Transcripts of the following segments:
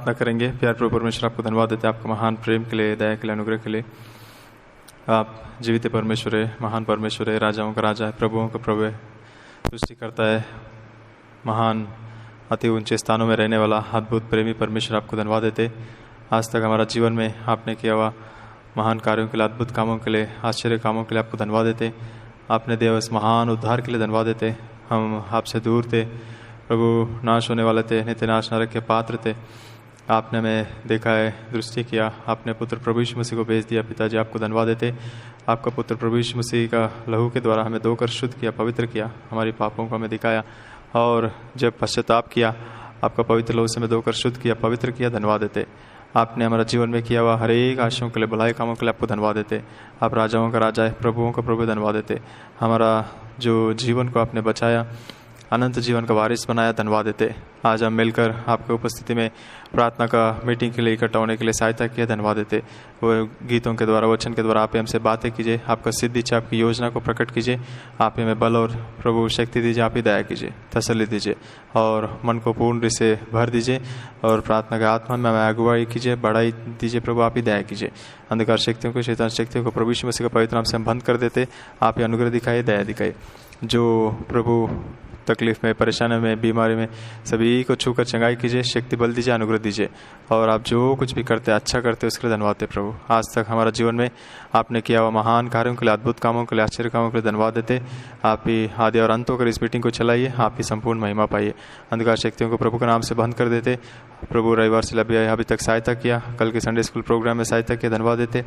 प्रार्थना करेंगे। प्यार प्रभु परमेश्वर, आपको धन्यवाद देते हैं आपका महान प्रेम के लिए, दया के लिए, अनुग्रह के लिए। आप जीवित परमेश्वर है, महान परमेश्वर है, राजाओं का राजा है, प्रभुओं का प्रभु है, सृष्टि करता है, महान अति ऊंचे स्थानों में रहने वाला अद्भुत प्रेमी परमेश्वर, आपको धन्यवाद देते। आज तक हमारा जीवन में आपने किया हुआ महान कार्यों के लिए, अद्भुत कामों के लिए, आश्चर्य कामों के लिए आपको धन्यवाद देते। आपने दिया इस महान उद्धार के लिए धन्यवाद देते। हम आपसे दूर थे प्रभु, नाश होने वाले थे, नित्य नाश नरक के पात्र थे। आपने हमें देखा है, दृष्टि किया, आपने पुत्र प्रभु यीशु मसीह को भेज दिया। पिताजी आपको धन्यवाद देते। आपका पुत्र प्रभु यीशु मसीह का लहू के द्वारा हमें धोकर शुद्ध किया, पवित्र किया, हमारी पापों को हमें दिखाया, और जब पश्चाताप किया आपका पवित्र लहू से हमें धोकर शुद्ध किया, पवित्र किया। धन्यवाद देते। आपने हमारा जीवन में किया हुआ हर एक आशयों के लिए, भलाई कामों के लिए आपको धन्यवाद देते। आप राजाओं का राजा है, प्रभुओं का प्रभु, धन्यवाद देते। हमारा जो जीवन को आपने बचाया, अनंत जीवन का वारिस बनाया, धन्यवाद देते। आज हम मिलकर आपके उपस्थिति में प्रार्थना का मीटिंग के लिए इकट्ठा होने के लिए सहायता किया, धन्यवाद देते। वो गीतों के द्वारा, वचन के द्वारा आप हमसे बातें कीजिए, आपका सिद्ध इच्छा, आपकी योजना को प्रकट कीजिए। आप हमें बल और प्रभु शक्ति दीजिए, आप ही दया कीजिए, तसल्ली दीजिए, और मन को पूर्ण से भर दीजिए, और प्रार्थना के आत्मा में हमें अगुवाई कीजिए, बढ़ाई दीजिए। प्रभु आप ही दया कीजिए। अंधकार शक्तियों को, शैतान शक्तियों को प्रभु यीशु मसीह का पवित्र नाम से हम बंद कर देते। आप ही अनुग्रह दिखाइए, दया दिखाइए। जो प्रभु तकलीफ में, परेशानी में, बीमारी में, सभी को छूकर चंगाई कीजिए, शक्ति बल दीजिए, अनुग्रह दीजिए। और आप जो कुछ भी करते, अच्छा करते, उसके लिए धन्यवाद देते प्रभु। आज तक हमारा जीवन में आपने किया हुआ महान कार्यों के लिए, अद्भुत कामों के लिए, आश्चर्य कामों के लिए धन्यवाद देते। आप ही आदि और अंत होकर इस मीटिंग को चलाइए, आप ही संपूर्ण महिमा पाइए। अंधकार शक्तियों को प्रभु के नाम से बंद कर देते। प्रभु रविवार से अभी तक सहायता किया, कल के संडे स्कूल प्रोग्राम में सहायता किया, धन्यवाद देते।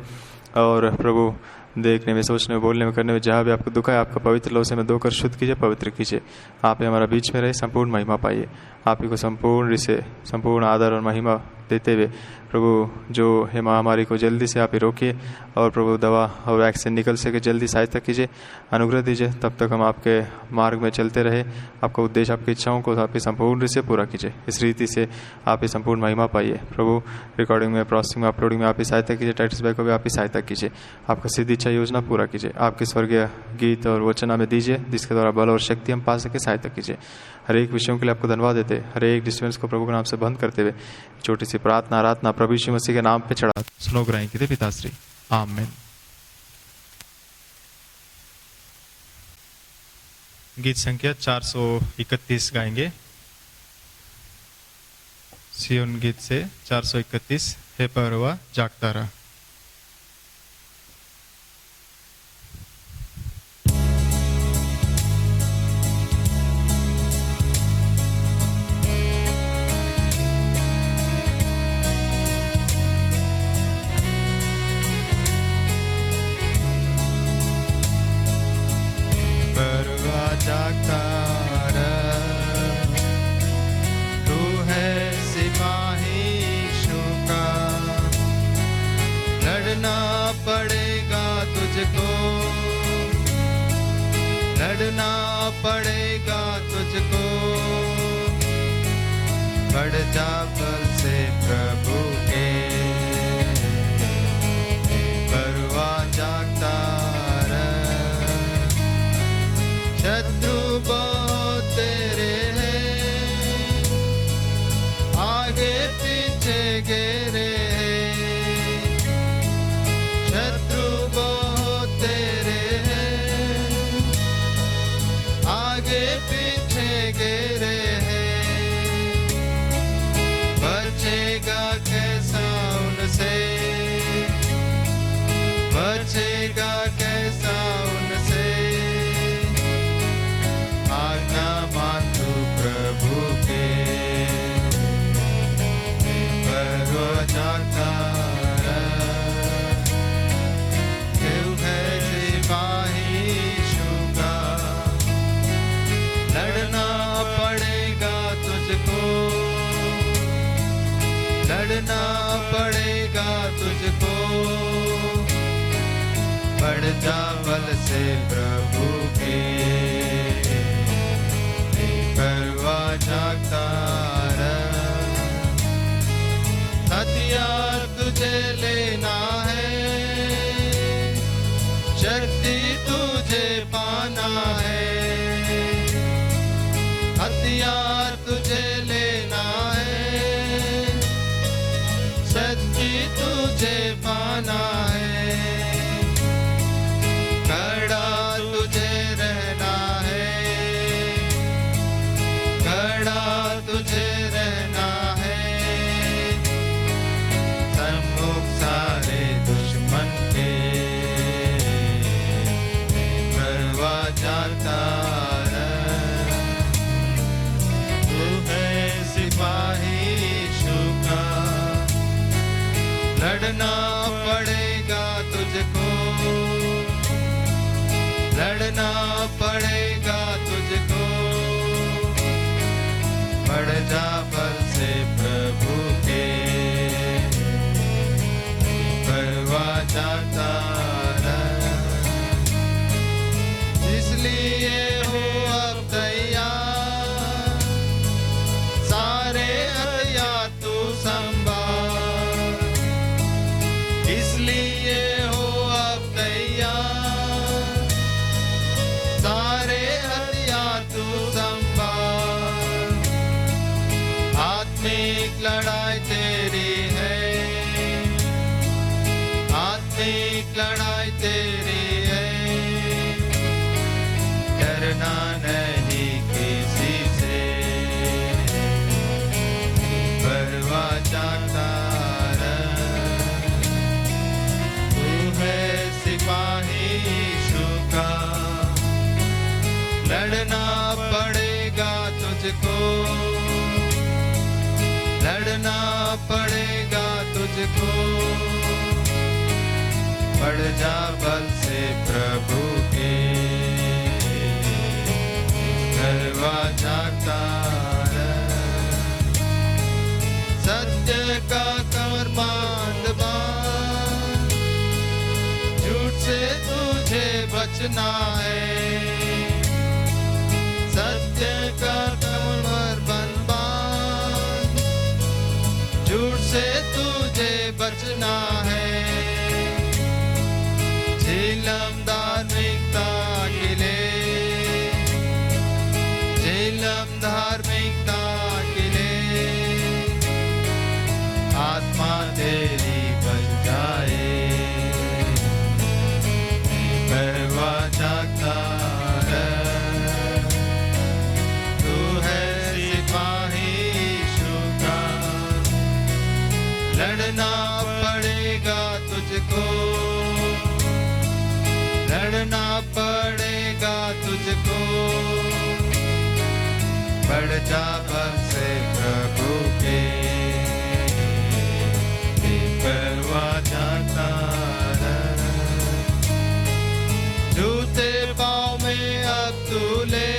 और प्रभु देखने में, सोचने में, बोलने में, करने में जहाँ भी आपको दुख है, आपका पवित्र लहू से हमें धोकर शुद्ध कीजिए, पवित्र कीजिए। आप ही हमारा बीच में रहे, संपूर्ण महिमा पाइए। आप ही को संपूर्ण से संपूर्ण आदर और महिमा देते हुए प्रभु जो है महामारी को जल्दी से आप ही रोकिए, और प्रभु दवा और वैक्सीन निकल सके, जल्दी सहायता कीजिए, अनुग्रह दीजिए। तब तक हम आपके मार्ग में चलते रहे, आपका उद्देश्य, आपकी इच्छाओं को आप ही संपूर्ण से पूरा कीजिए। इस रीति से आप ही संपूर्ण महिमा पाइए। प्रभु रिकॉर्डिंग में, प्रोसेसिंग में, अपलोडिंग में आप ही सहायता कीजिए। टाइटस भाई को भी आप ही सहायता कीजिए। आपका सिद्ध इच्छा योजना पूरा कीजिए। आपके स्वर्गीय गीत और वचन हमें दीजिए, जिसके द्वारा बल और शक्ति हम पा सके, सहायता कीजिए। हर एक विषयों के लिए आपको धन्यवाद देते। हर एक डिस्टर्बेंस को प्रभु के नाम से बंद करते हुए छोटी सी प्रार्थना, आराधना प्रभु यीशु मसीह के नाम पे चढ़ा सुनो ग्रहण कीजिए पिताश्री, आमीन। गीत संख्या 431 गाएंगे। सियोन गीत से 431, हे परवा जागता रहा। पड़ेगा तुझको, बढ़ जा बल से प्रभु के, परवा जागता रह। शत्रु बहुत तेरे हैं, आगे पीछे घेरे हैं। शत्रु बहुत तेरे हैं, आगे पीछे घेरे हैं। बचेगा कैसा उनसे, बचेगा कैसा उनसे। आज्ञा मान तू प्रभु के, परवा जागता रह। तू है सिपाही यीशु का, लड़ना पड़ेगा तुझको, लड़ना पड़ेगा तुझको। बढ़ जा बल से प्रभु के, परवा जागता रह। हथियार तुझे लेना है, शक्ति तुझे पाना है। हथियार तुझे लेना है, लड़ना पड़ेगा तुझको, लड़ना पड़ेगा तुझको। बढ़ जा बल से प्रभु के, परवा जाता रह। इसलिए हो अब तैयार, सारे हथियार तू संभाल। इसलिए हो अब तैयार, सारे हथियार तू संभाल। आत्मिक लड़ाई तेरी है, आत्मिक लड़ाई तेरी है। डरना नहीं किसी से, परवा जाता रह। तू है सिपाही यीशु का, लड़ना पड़ेगा तुझको, लड़ना पड़ेगा तुझको। बढ़ जा बल से प्रभु के, परवा जाता रह। सत्य का कमर बांध बांध, झूठ से तुझे बचना है। सत्य का कमर बंद बांध, झूठ से तुझे बचना है। झेलम धार्मिकता के लिए, झेलम धार्मिकता के लिए। आत्मा तेरी बच जाए, परवा जागता रह। तू है सिपाही यीशु का, लड़ना पड़ेगा तुझको, लड़ना पड़ेगा तुझको। बढ़ जा बल से प्रभु के, परवा जाता रह। जूते पाँव में अब तू ले,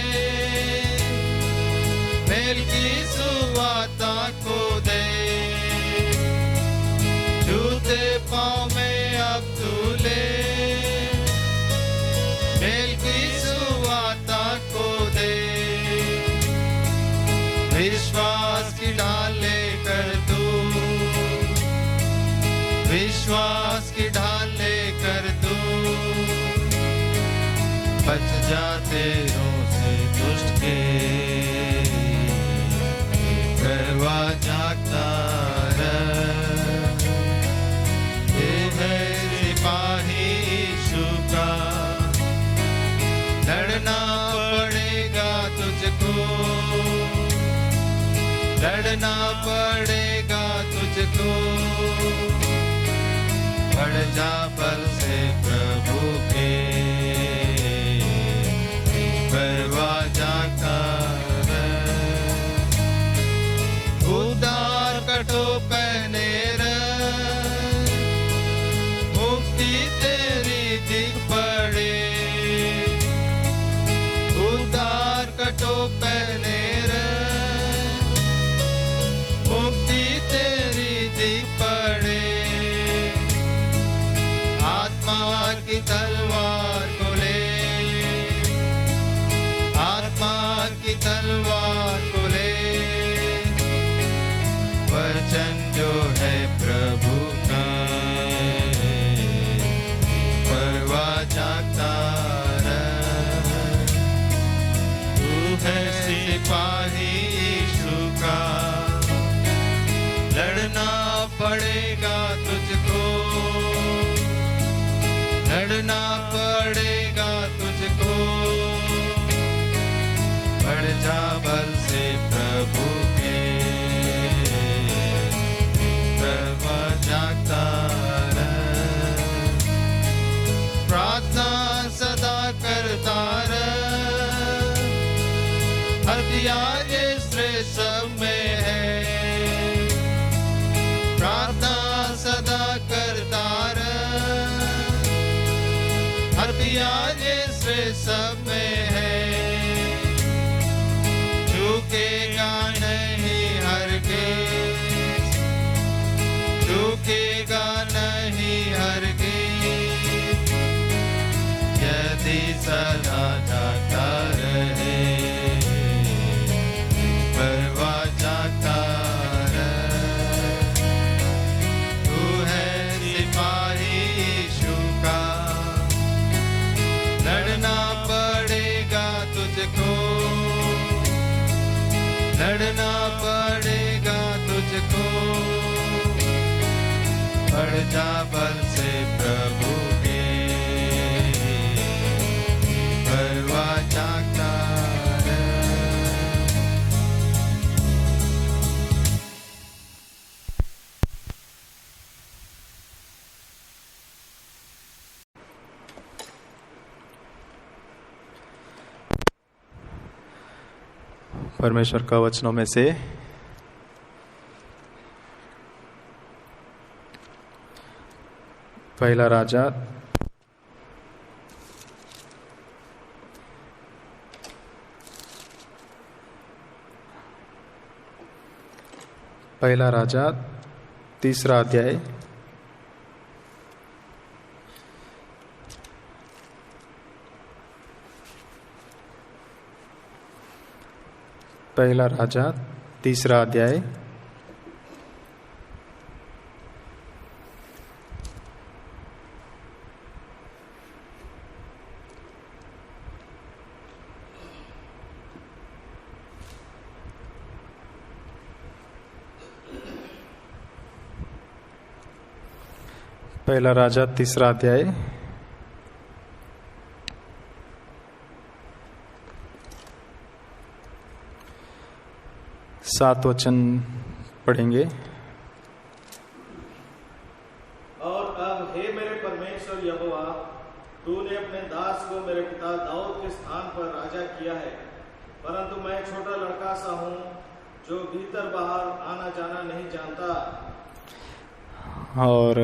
मेल की सुवार्ता को दे। जूते पाँव में अब तू ले, मेल की सुवार्ता को दे। विश्वास की ढाल लेकर तू, विश्वास की ढाल लेकर तू। बच जाते से दुष्ट के, परवा जागता रह। तू है सिपाही यीशु का, लड़ना पड़ेगा तुझको, लड़ना पड़ेगा तुझको। बढ़ जा बल से प्रभु के, परवा जागता रह। उद्धार कटो पहने रह, मुक्ति तेरी दिख पड़े। उद्धार कटो पहने रह, मुक्ति तेरी दिख पड़े। आत्मा की तलवार को ले, आत्मा की तलवार को ले। वचन जो है प्रभु का, परवा जागता रह। तू है सिपाही यीशु का, लड़ना पड़ेगा तुझको, लड़ना पड़ेगा तुझको। बढ़ जा बल से प्रभु के, परवा परमेश्वर का वचनों में से पहला राजा तीसरा अध्याय पहला राजा तीसरा अध्याय पहला राजा तीसरा अध्याय 7 वचन पढ़ेंगे। और अब हे मेरे परमेश्वर यहोवा, तूने अपने दास को मेरे पिता दाऊद के स्थान पर राजा किया है, परंतु मैं छोटा लड़का सा हूँ जो भीतर बाहर आना जाना नहीं जानता। और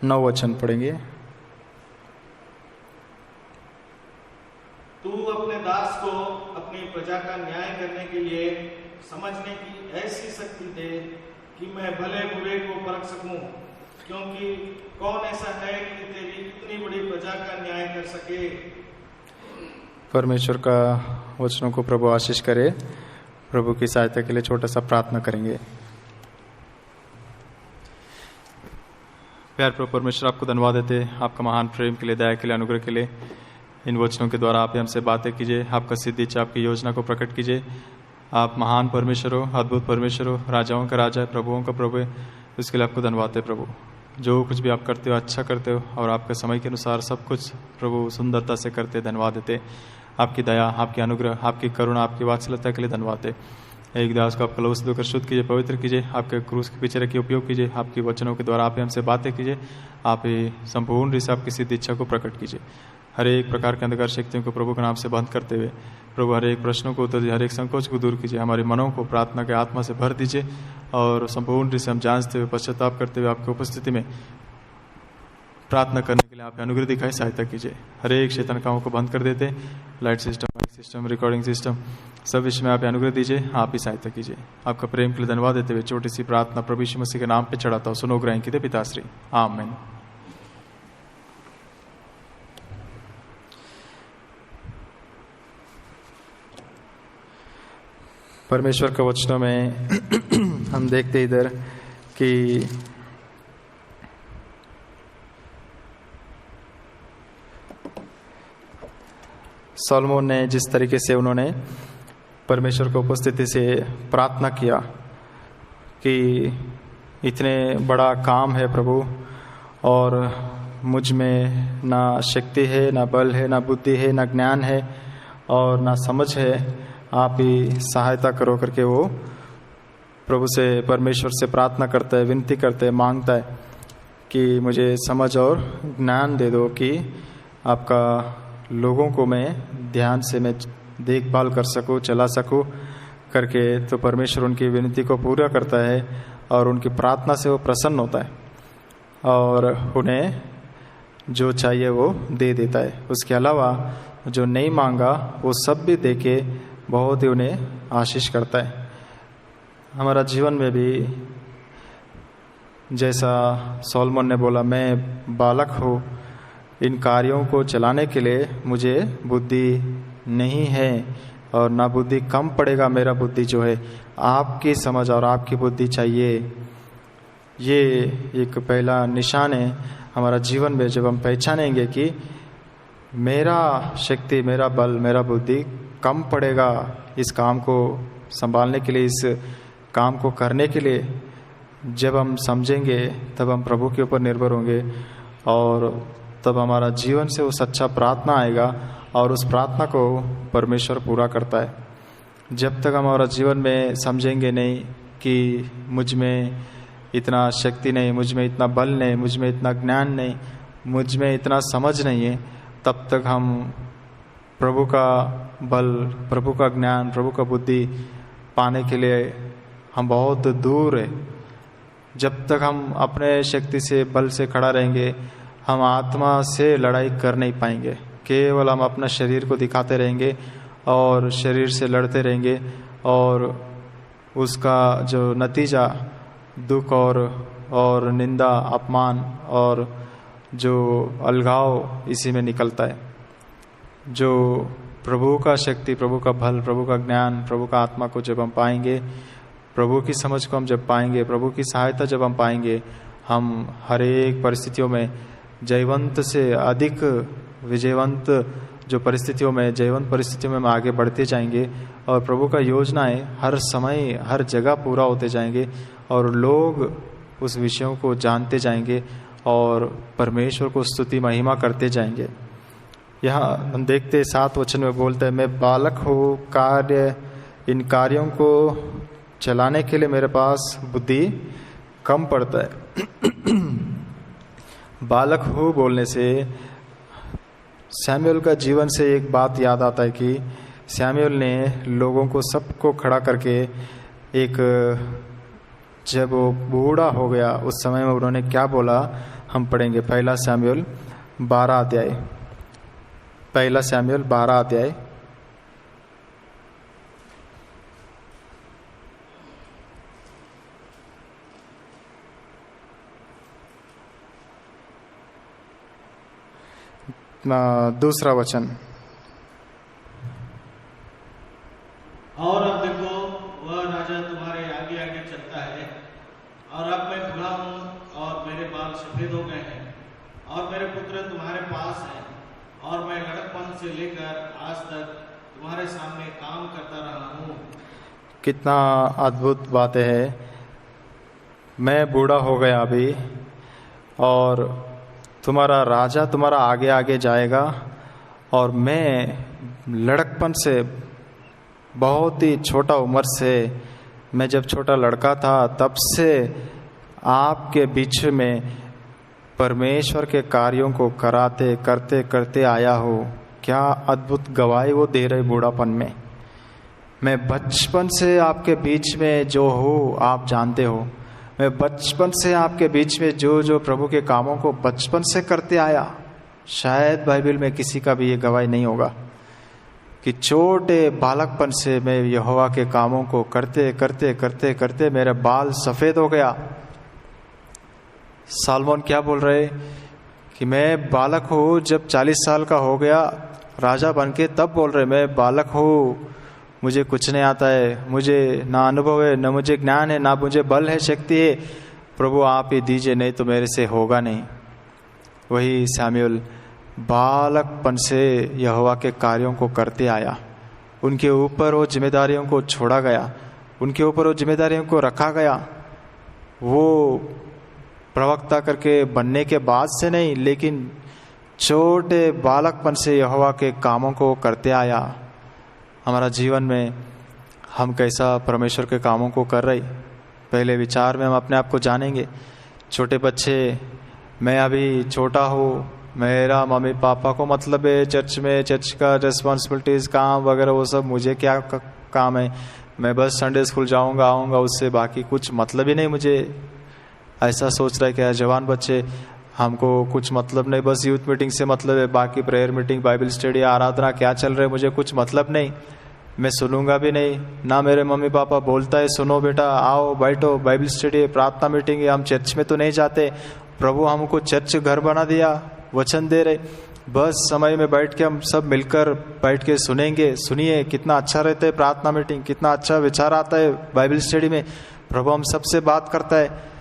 9 वचन पढ़ेंगे। तू अपने दास को अपनी प्रजा का न्याय करने के लिए समझने की ऐसी शक्ति दे कि मैं भले बुरे को परख सकूं, क्योंकि कौन ऐसा है कि तेरी इतनी बड़ी प्रजा का न्याय कर सके। परमेश्वर का वचनों को प्रभु आशीष करे। प्रभु की सहायता के लिए छोटा सा प्रार्थना करेंगे। प्यार प्रभु परमेश्वर, आपको धन्यवाद देते, आपका महान प्रेम के लिए, दया के लिए, अनुग्रह के लिए। इन वचनों के द्वारा आप हमसे बातें कीजिए, आपका सिद्धि इच्छा, आपकी योजना को प्रकट कीजिए। आप महान परमेश्वर हो, अद्भुत परमेश्वर हो, राजाओं का राजा है, प्रभुओं का प्रभु है। उसके लिए आपको धन्यवाद है प्रभु। जो कुछ भी आप करते हो अच्छा करते हो, और आपके समय के अनुसार सब कुछ प्रभु सुंदरता से करते, धन्यवाद देते। आपकी दया, आपकी अनुग्रह, आपकी करुणा, आपकी वात्सल्यता के लिए धन्यवाद है। एक दास को आप कलवश धोकर शुद्ध कीजिए, पवित्र कीजिए, आपके क्रूस के पीछे रखिए, उपयोग कीजिए। आपके वचनों के द्वारा आप हमसे बातें कीजिए, आप संपूर्ण रूप से आपकी सिद्ध इच्छा को प्रकट कीजिए। हर एक प्रकार के अंधकार शक्तियों को प्रभु के नाम से बंद करते हुए प्रभु हर एक प्रश्नों को उत्तर दीजिए, हर एक संकोच को दूर कीजिए। हमारे मनों को प्रार्थना के आत्मा से भर दीजिए, और संपूर्ण रूप से हम जांचते हुए, पश्चाताप करते हुए आपकी उपस्थिति में प्रार्थना करने के लिए आप अनुग्रह दिखाए, सहायता कीजिए। हर एक शैतान कामों को बंद कर देते, light system, mic system, recording system, सब विषय में आप अनुग्रह दीजिए, आप ही सहायता कीजिए। आपका प्रेम के लिए धन्यवाद देते हुए छोटी सी प्रार्थना प्रभु यीशु मसीह के नाम पे चढ़ाता हूँ। सुनो ग्रहण कीजिए पिताश्री, आमीन। परमेश्वर के वचनों में हम देखते इधर कि सोलोमन ने जिस तरीके से उन्होंने परमेश्वर की उपस्थिति से प्रार्थना किया कि इतने बड़ा काम है प्रभु, और मुझ में ना शक्ति है, ना बल है, ना बुद्धि है, ना ज्ञान है, और ना समझ है, आप ही सहायता करो करके वो प्रभु से, परमेश्वर से प्रार्थना करता है, विनती करता है, मांगता है कि मुझे समझ और ज्ञान दे दो कि आपका लोगों को मैं ध्यान से मैं देखभाल कर सकूं, चला सकूं करके। तो परमेश्वर उनकी विनती को पूरा करता है, और उनकी प्रार्थना से वो प्रसन्न होता है, और उन्हें जो चाहिए वो दे देता है। उसके अलावा जो नहीं मांगा वो सब भी दे के बहुत ही उन्हें आशीष करता है। हमारा जीवन में भी जैसा सोलोमन ने बोला, मैं बालक हूँ, इन कार्यों को चलाने के लिए मुझे बुद्धि नहीं है, और ना बुद्धि कम पड़ेगा, मेरा बुद्धि जो है आपकी समझ और आपकी बुद्धि चाहिए। ये एक पहला निशान है हमारा जीवन में, जब हम पहचानेंगे कि मेरा शक्ति, मेरा बल, मेरा बुद्धि कम पड़ेगा इस काम को संभालने के लिए, इस काम को करने के लिए। जब हम समझेंगे तब हम प्रभु के ऊपर निर्भर होंगे, और तब हमारा जीवन से वो सच्चा प्रार्थना आएगा, और उस प्रार्थना को परमेश्वर पूरा करता है। जब तक हमारा जीवन में समझेंगे नहीं कि मुझ में इतना शक्ति नहीं, मुझ में इतना बल नहीं, मुझ में इतना ज्ञान नहीं, मुझ में इतना समझ नहीं है, तब तक हम प्रभु का बल, प्रभु का ज्ञान, प्रभु का बुद्धि पाने के लिए हम बहुत दूर है। जब तक हम अपने शक्ति से, बल से खड़ा रहेंगे, हम आत्मा से लड़ाई कर नहीं पाएंगे। केवल हम अपना शरीर को दिखाते रहेंगे और शरीर से लड़ते रहेंगे, और उसका जो नतीजा दुख और निंदा, अपमान और जो अलगाव इसी में निकलता है। जो प्रभु का शक्ति, प्रभु का बल, प्रभु का ज्ञान, प्रभु का आत्मा को जब हम पाएंगे, प्रभु की समझ को हम जब पाएंगे, प्रभु की सहायता जब हम पाएंगे, हम हर एक परिस्थितियों में जयवंत से अधिक विजयवंत जो परिस्थितियों में, जयवंत परिस्थितियों में हम आगे बढ़ते जाएंगे, और प्रभु का योजनाएं हर समय हर जगह पूरा होते जाएंगे, और लोग उस विषयों को जानते जाएंगे और परमेश्वर को स्तुति महिमा करते जाएंगे। यहाँ हम देखते 7 वचन में बोलते हैं, मैं बालक हूँ, इन कार्यों को चलाने के लिए मेरे पास बुद्धि कम पड़ता है। बालक हूँ बोलने से सैमुअल का जीवन से एक बात याद आता है कि सैमुअल ने लोगों को सबको खड़ा करके एक, जब वो बूढ़ा हो गया उस समय में उन्होंने क्या बोला हम पढ़ेंगे। 1 सैमुअल 12 अध्याय, 1 सैमुअल 12 अध्याय। दूसरा वचन, और अब देखो वह राजा तुम्हारे आगे आगे चलता है, और अब मैं बूढ़ा हूँ और मेरे बाल सफेद हो गए हैं, और मेरे पुत्र तुम्हारे पास हैं, और मैं लड़कपन से लेकर आज तक तुम्हारे सामने काम करता रहा हूँ। कितना अद्भुत बातें है। मैं बूढ़ा हो गया अभी, और तुम्हारा राजा तुम्हारा आगे आगे जाएगा, और मैं लड़कपन से, बहुत ही छोटा उम्र से, मैं जब छोटा लड़का था तब से आपके बीच में परमेश्वर के कार्यों को करते करते आया हूँ। क्या अद्भुत गवाही वो दे रहे बूढ़ापन में। मैं बचपन से आपके बीच में जो हूँ आप जानते हो। मैं बचपन से आपके बीच में जो प्रभु के कामों को बचपन से करते आया। शायद बाइबल में किसी का भी ये गवाही नहीं होगा कि छोटे बालकपन से मैं यहोवा के कामों को करते करते करते करते मेरा बाल सफ़ेद हो गया। सालमोन क्या बोल रहे कि मैं बालक हूँ, जब 40 साल का हो गया राजा बन के, तब बोल रहे मैं बालक हूँ, मुझे कुछ नहीं आता है, मुझे ना अनुभव है, ना मुझे ज्ञान है, ना मुझे बल है, शक्ति है, प्रभु आप ही दीजिए, नहीं तो मेरे से होगा नहीं। वही सैमुअल बालकपन से यहोवा के कार्यों को करते आया। उनके ऊपर वो जिम्मेदारियों को छोड़ा गया, उनके ऊपर वो जिम्मेदारियों को रखा गया। वो प्रवक्ता करके बनने के बाद से नहीं, लेकिन छोटे बालकपन से यहोवा के कामों को करते आया। हमारा जीवन में हम कैसा परमेश्वर के कामों को कर रहे, पहले विचार में हम अपने आप को जानेंगे। छोटे बच्चे, मैं अभी छोटा हूँ, मेरा मम्मी पापा को मतलब है चर्च में, चर्च का रिस्पॉन्सिबिलिटीज़, काम वगैरह, वो सब मुझे क्या काम है, मैं बस संडे स्कूल जाऊँगा आऊँगा, उससे बाकी कुछ मतलब ही नहीं मुझे। ऐसा सोच रहा है क्या जवान बच्चे, हमको कुछ मतलब नहीं, बस यूथ मीटिंग से मतलब है, बाकी प्रेयर मीटिंग, बाइबल स्टडी, आराधना क्या चल रहा है मुझे कुछ मतलब नहीं, मैं सुनूंगा भी नहीं। ना मेरे मम्मी पापा बोलता है सुनो बेटा आओ बैठो, बाइबल स्टडी है, प्रार्थना मीटिंग है, हम चर्च में तो नहीं जाते। प्रभु हमको चर्च घर बना दिया, वचन दे रहे, बस समय में बैठ के हम सब मिलकर बैठ के सुनेंगे। सुनिए कितना अच्छा रहता है प्रार्थना मीटिंग, कितना अच्छा विचार आता है बाइबल स्टडी में, प्रभु हम सबसे बात करता है।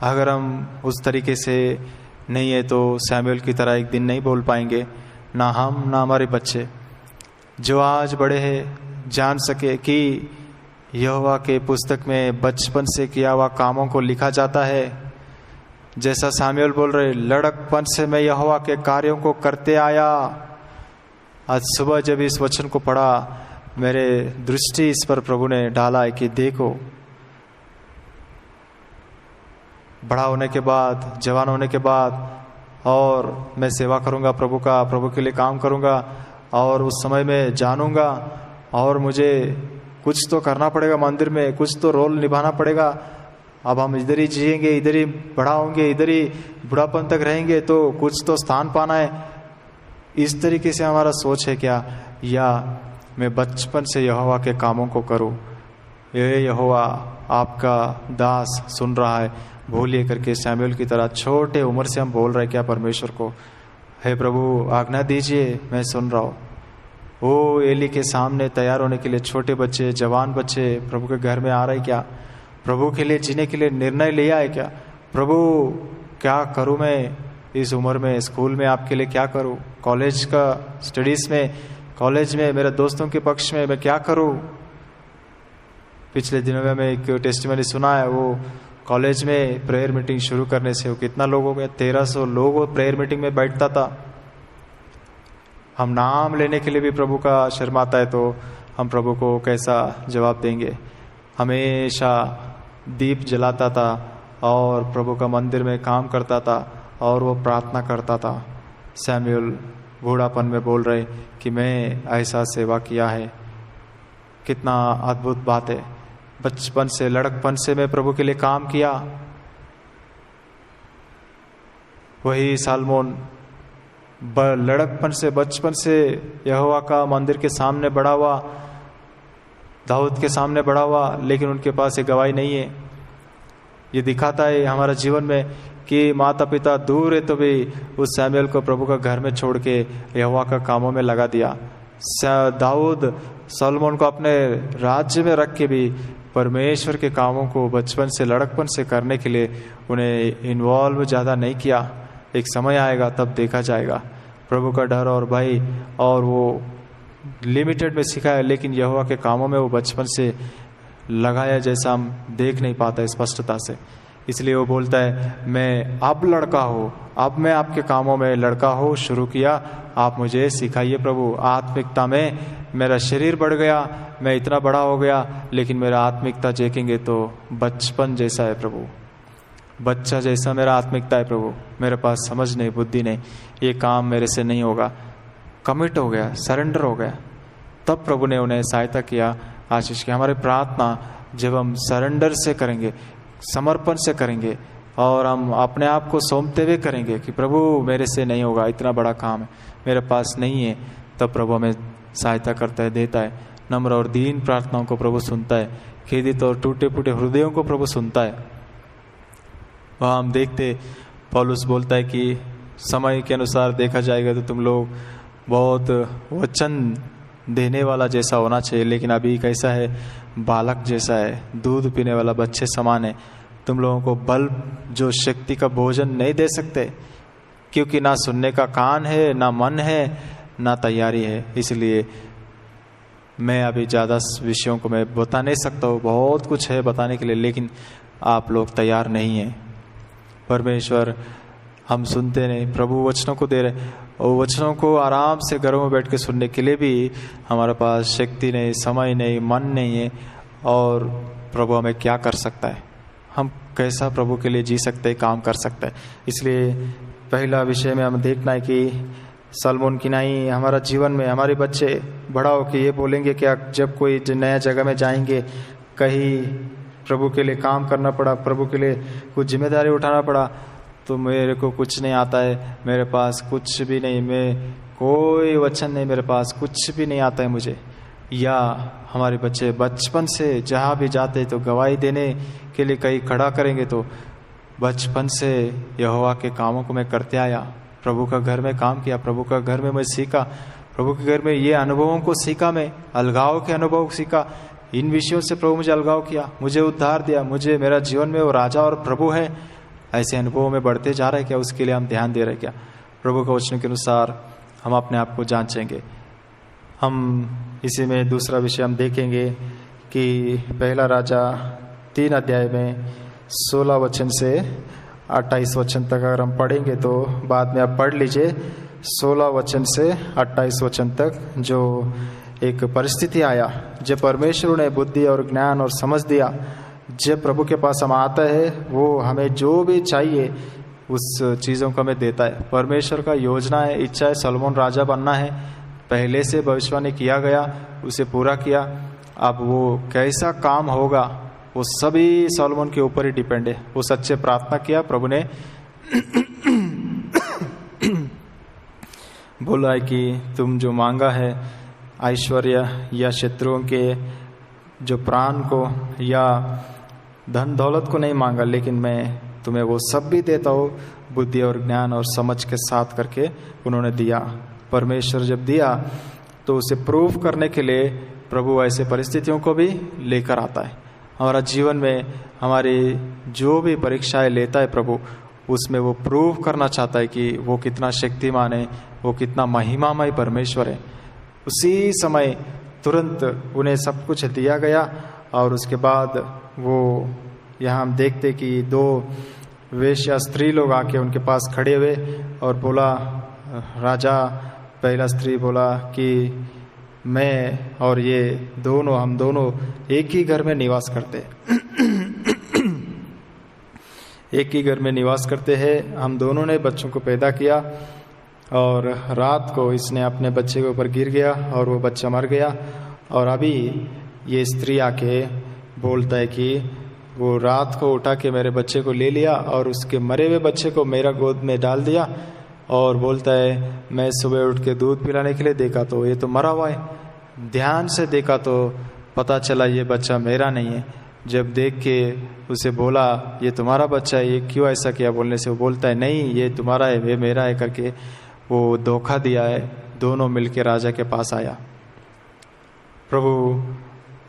अगर हम उस तरीके से नहीं है तो सैमुअल की तरह एक दिन नहीं बोल पाएंगे, ना हम ना हमारे बच्चे। जो आज बड़े हैं जान सके कि यहोवा के पुस्तक में बचपन से किया हुआ कामों को लिखा जाता है। जैसा सैमुअल बोल रहे, लड़कपन से मैं यहोवा के कार्यों को करते आया। आज सुबह जब इस वचन को पढ़ा, मेरे दृष्टि इस पर प्रभु ने डाला है कि देखो, बड़ा होने के बाद, जवान होने के बाद और मैं सेवा करूँगा प्रभु का, प्रभु के लिए काम करूँगा और उस समय में जानूँगा और मुझे कुछ तो करना पड़ेगा मंदिर में, कुछ तो रोल निभाना पड़ेगा। अब हम इधर ही जिएंगे, इधर ही बड़ा होंगे, इधर ही बुढ़ापन तक रहेंगे, तो कुछ तो स्थान पाना है। इस तरीके से हमारा सोच है क्या, या मैं बचपन से यहोवा के कामों को करूं? ये यहोवा आपका दास सुन रहा है, भूलिए करके शमूएल की तरह छोटे उम्र से हम बोल रहे क्या परमेश्वर को, हे प्रभु आज्ञा दीजिए, मैं सुन रहा हूँ। वो एली के सामने तैयार होने के लिए छोटे बच्चे, जवान बच्चे प्रभु के घर में आ रहे क्या? प्रभु के लिए जीने के लिए निर्णय लिया है क्या? प्रभु क्या करूं मैं इस उम्र में, स्कूल में आपके लिए क्या करूं, कॉलेज का स्टडीज़ में, कॉलेज में मेरे दोस्तों के पक्ष में मैं क्या करूं? पिछले दिनों में मैं एक टेस्टिमनी सुना है, वो कॉलेज में प्रेयर मीटिंग शुरू करने से वो कितना लोग हो गए, 1300 लोग वो प्रेयर मीटिंग में बैठता था। हम नाम लेने के लिए भी प्रभु का शर्माता है, तो हम प्रभु को कैसा जवाब देंगे? हमेशा दीप जलाता था और प्रभु का मंदिर में काम करता था और वो प्रार्थना करता था। शमूएल बूढ़ापन में बोल रहे कि मैं ऐसा सेवा किया है। कितना अद्भुत बात है। बचपन से, लड़कपन से मैं प्रभु के लिए काम किया। वही सलमोन लड़कपन से, बचपन से यहोवा का मंदिर के सामने बड़ा हुआ, दाऊद के सामने बड़ा हुआ, लेकिन उनके पास ये गवाही नहीं है। ये दिखाता है हमारा जीवन में कि माता पिता दूर है तो भी उस शमूएल को प्रभु का घर में छोड़ के यहोवा का कामों में लगा दिया। दाऊद सलमोन को अपने राज्य में रख के भी परमेश्वर के कामों को बचपन से, लड़कपन से करने के लिए उन्हें इन्वॉल्व ज़्यादा नहीं किया। एक समय आएगा तब देखा जाएगा। प्रभु का डर और भय और वो लिमिटेड में सिखाया, लेकिन यहोवा के कामों में वो बचपन से लगाया जैसा हम देख नहीं पाता स्पष्टता से। इसलिए वो बोलता है मैं अब लड़का हूँ, अब मैं आपके कामों में लड़का हूँ, शुरू किया, आप मुझे सिखाइए प्रभु। आत्मिकता में मेरा शरीर बढ़ गया, मैं इतना बड़ा हो गया, लेकिन मेरा आत्मिकता देखेंगे तो बचपन जैसा है प्रभु, बच्चा जैसा मेरा आत्मिकता है प्रभु। मेरे पास समझ नहीं, बुद्धि नहीं, ये काम मेरे से नहीं होगा। कमिट हो गया, सरेंडर हो गया। तब प्रभु ने उन्हें सहायता किया, आशीष की। हमारी प्रार्थना जब हम सरेंडर से करेंगे, समर्पण से करेंगे और हम अपने आप को सौंपते हुए करेंगे कि प्रभु मेरे से नहीं होगा, इतना बड़ा काम है, मेरे पास नहीं है, तब प्रभु हमें सहायता करता है, देता है। नम्र और दीन प्रार्थनाओं को प्रभु सुनता है, खेदित और टूटे फूटे हृदयों को प्रभु सुनता है। वहाँ हम देखते पौलुस बोलता है कि समय के अनुसार देखा जाएगा तो तुम लोग बहुत वचन देने वाला जैसा होना चाहिए, लेकिन अभी कैसा है, बालक जैसा है, दूध पीने वाला बच्चे समान है। तुम लोगों को बल जो शक्ति का भोजन नहीं दे सकते, क्योंकि ना सुनने का कान है, ना मन है, ना तैयारी है। इसलिए मैं अभी ज़्यादा विषयों को मैं बता नहीं सकता हूँ, बहुत कुछ है बताने के लिए, लेकिन आप लोग तैयार नहीं हैं। परमेश्वर हम सुनते नहीं, प्रभु वचनों को दे रहे, और वचनों को आराम से घरों में बैठ के सुनने के लिए भी हमारे पास शक्ति नहीं, समय नहीं, मन नहीं है। और प्रभु हमें क्या कर सकता है, हम कैसा प्रभु के लिए जी सकते हैं, काम कर सकते हैं। इसलिए पहला विषय में हम देखना है कि सलमोन की नहीं हमारा जीवन में हमारे बच्चे बड़ा हो के ये बोलेंगे क्या, जब कोई नया जगह में जाएंगे, कहीं प्रभु के लिए काम करना पड़ा, प्रभु के लिए कुछ जिम्मेदारी उठाना पड़ा, तो मेरे को कुछ नहीं आता है, मेरे पास कुछ भी नहीं, मैं कोई वचन नहीं, मेरे पास कुछ भी नहीं आता है मुझे। या हमारे बच्चे बचपन से जहाँ भी जाते तो गवाही देने के लिए कहीं खड़ा करेंगे, तो बचपन से यहोवा के कामों को मैं करते आया, प्रभु का घर में काम किया, प्रभु का घर में मैं सीखा, प्रभु के घर में ये अनुभवों को सीखा, मैं अलगाव के अनुभव सीखा। इन विषयों से प्रभु मुझे अलगाव किया, मुझे उद्धार दिया, मुझे मेरा जीवन में वो राजा और प्रभु है। ऐसे अनुभवों में बढ़ते जा रहे हैं क्या, उसके लिए हम ध्यान दे रहे हैं क्या? प्रभु का वचन के अनुसार हम अपने आप को जांचेंगे। हम इसी में दूसरा विषय हम देखेंगे कि पहला राजा 3 अध्याय में 16 वचन से 28 वचन तक अगर हम पढ़ेंगे तो बाद में आप पढ़ लीजिए 16 वचन से 28 वचन तक, जो एक परिस्थिति आया जब परमेश्वर ने बुद्धि और ज्ञान और समझ दिया। जब प्रभु के पास हम आता है, वो हमें जो भी चाहिए उस चीज़ों को हमें देता है। परमेश्वर का योजना है, इच्छा है, सोलोमन राजा बनना है, पहले से भविष्यवाणी किया गया, उसे पूरा किया। अब वो कैसा काम होगा वो सभी सोलोमन के ऊपर ही डिपेंड है। वो सच्चे प्रार्थना किया, प्रभु ने बोला है कि तुम जो मांगा है ऐश्वर्य या शत्रुओं के जो प्राण को या धन दौलत को नहीं मांगा, लेकिन मैं तुम्हें वो सब भी देता हूँ, बुद्धि और ज्ञान और समझ के साथ करके उन्होंने दिया। परमेश्वर जब दिया तो उसे प्रूव करने के लिए प्रभु ऐसे परिस्थितियों को भी लेकर आता है। हमारा जीवन में हमारी जो भी परीक्षाएं लेता है प्रभु, उसमें वो प्रूव करना चाहता है कि वो कितना शक्तिमान है, वो कितना महिमामय परमेश्वर है। उसी समय तुरंत उन्हें सब कुछ दिया गया और उसके बाद वो यहाँ हम देखते कि 2 वेश्या स्त्री लोग आके उनके पास खड़े हुए और बोला, राजा पहला स्त्री बोला कि मैं और ये दोनों, हम दोनों एक ही घर में निवास करते एक ही घर में निवास करते हैं। हम दोनों ने बच्चों को पैदा किया और रात को इसने अपने बच्चे के ऊपर गिर गया और वो बच्चा मर गया। और अभी ये स्त्री आके बोलता है कि वो रात को उठा के मेरे बच्चे को ले लिया और उसके मरे हुए बच्चे को मेरा गोद में डाल दिया और बोलता है मैं सुबह उठ के दूध पिलाने के लिए देखा तो ये तो मरा हुआ है। ध्यान से देखा तो पता चला ये बच्चा मेरा नहीं है। जब देख के उसे बोला ये तुम्हारा बच्चा है, ये क्यों ऐसा किया, बोलने से वो बोलता है नहीं ये तुम्हारा है, ये मेरा है करके वो धोखा दिया है। दोनों मिलके राजा के पास आया। प्रभु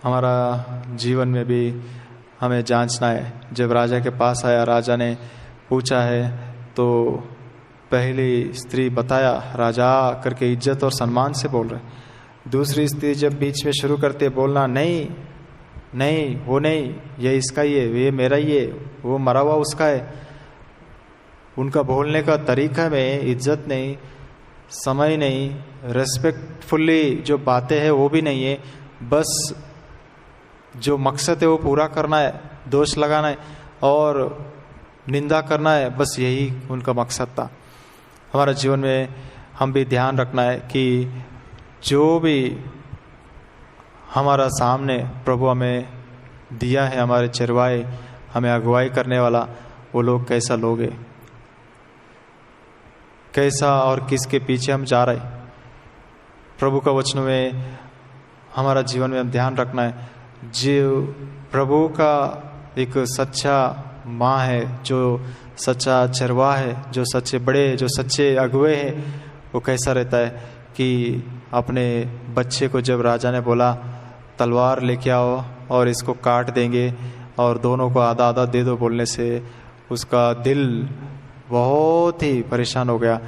हमारा जीवन में भी हमें जांचना है। जब राजा के पास आया, राजा ने पूछा है तो पहली स्त्री बताया राजा करके इज्जत और सम्मान से बोल रहे। दूसरी स्त्री जब बीच में शुरू करते बोलना नहीं नहीं वो नहीं, ये इसका ही है, ये मेरा ही है, वो मरा हुआ उसका है। उनका बोलने का तरीका में इज्जत नहीं, समय नहीं, रेस्पेक्टफुली जो बातें हैं वो भी नहीं है। बस जो मकसद है वो पूरा करना है, दोष लगाना है और निंदा करना है, बस यही उनका मकसद था। हमारा जीवन में हम भी ध्यान रखना है कि जो भी हमारा सामने प्रभु हमें दिया है, हमारे चरवाहे, हमें अगुवाई करने वाला, वो लोग कैसा लोग है, कैसा और किसके पीछे हम जा रहे। प्रभु का वचन में हमारा जीवन में हम ध्यान रखना है। जो प्रभु का एक सच्चा माँ है, जो सच्चा चरवाहा है, जो सच्चे बड़े, जो सच्चे अगुवे हैं, वो कैसा रहता है कि अपने बच्चे को जब राजा ने बोला तलवार लेके आओ और इसको काट देंगे और दोनों को आधा आधा दे दो बोलने से उसका दिल बहुत ही परेशान हो गया।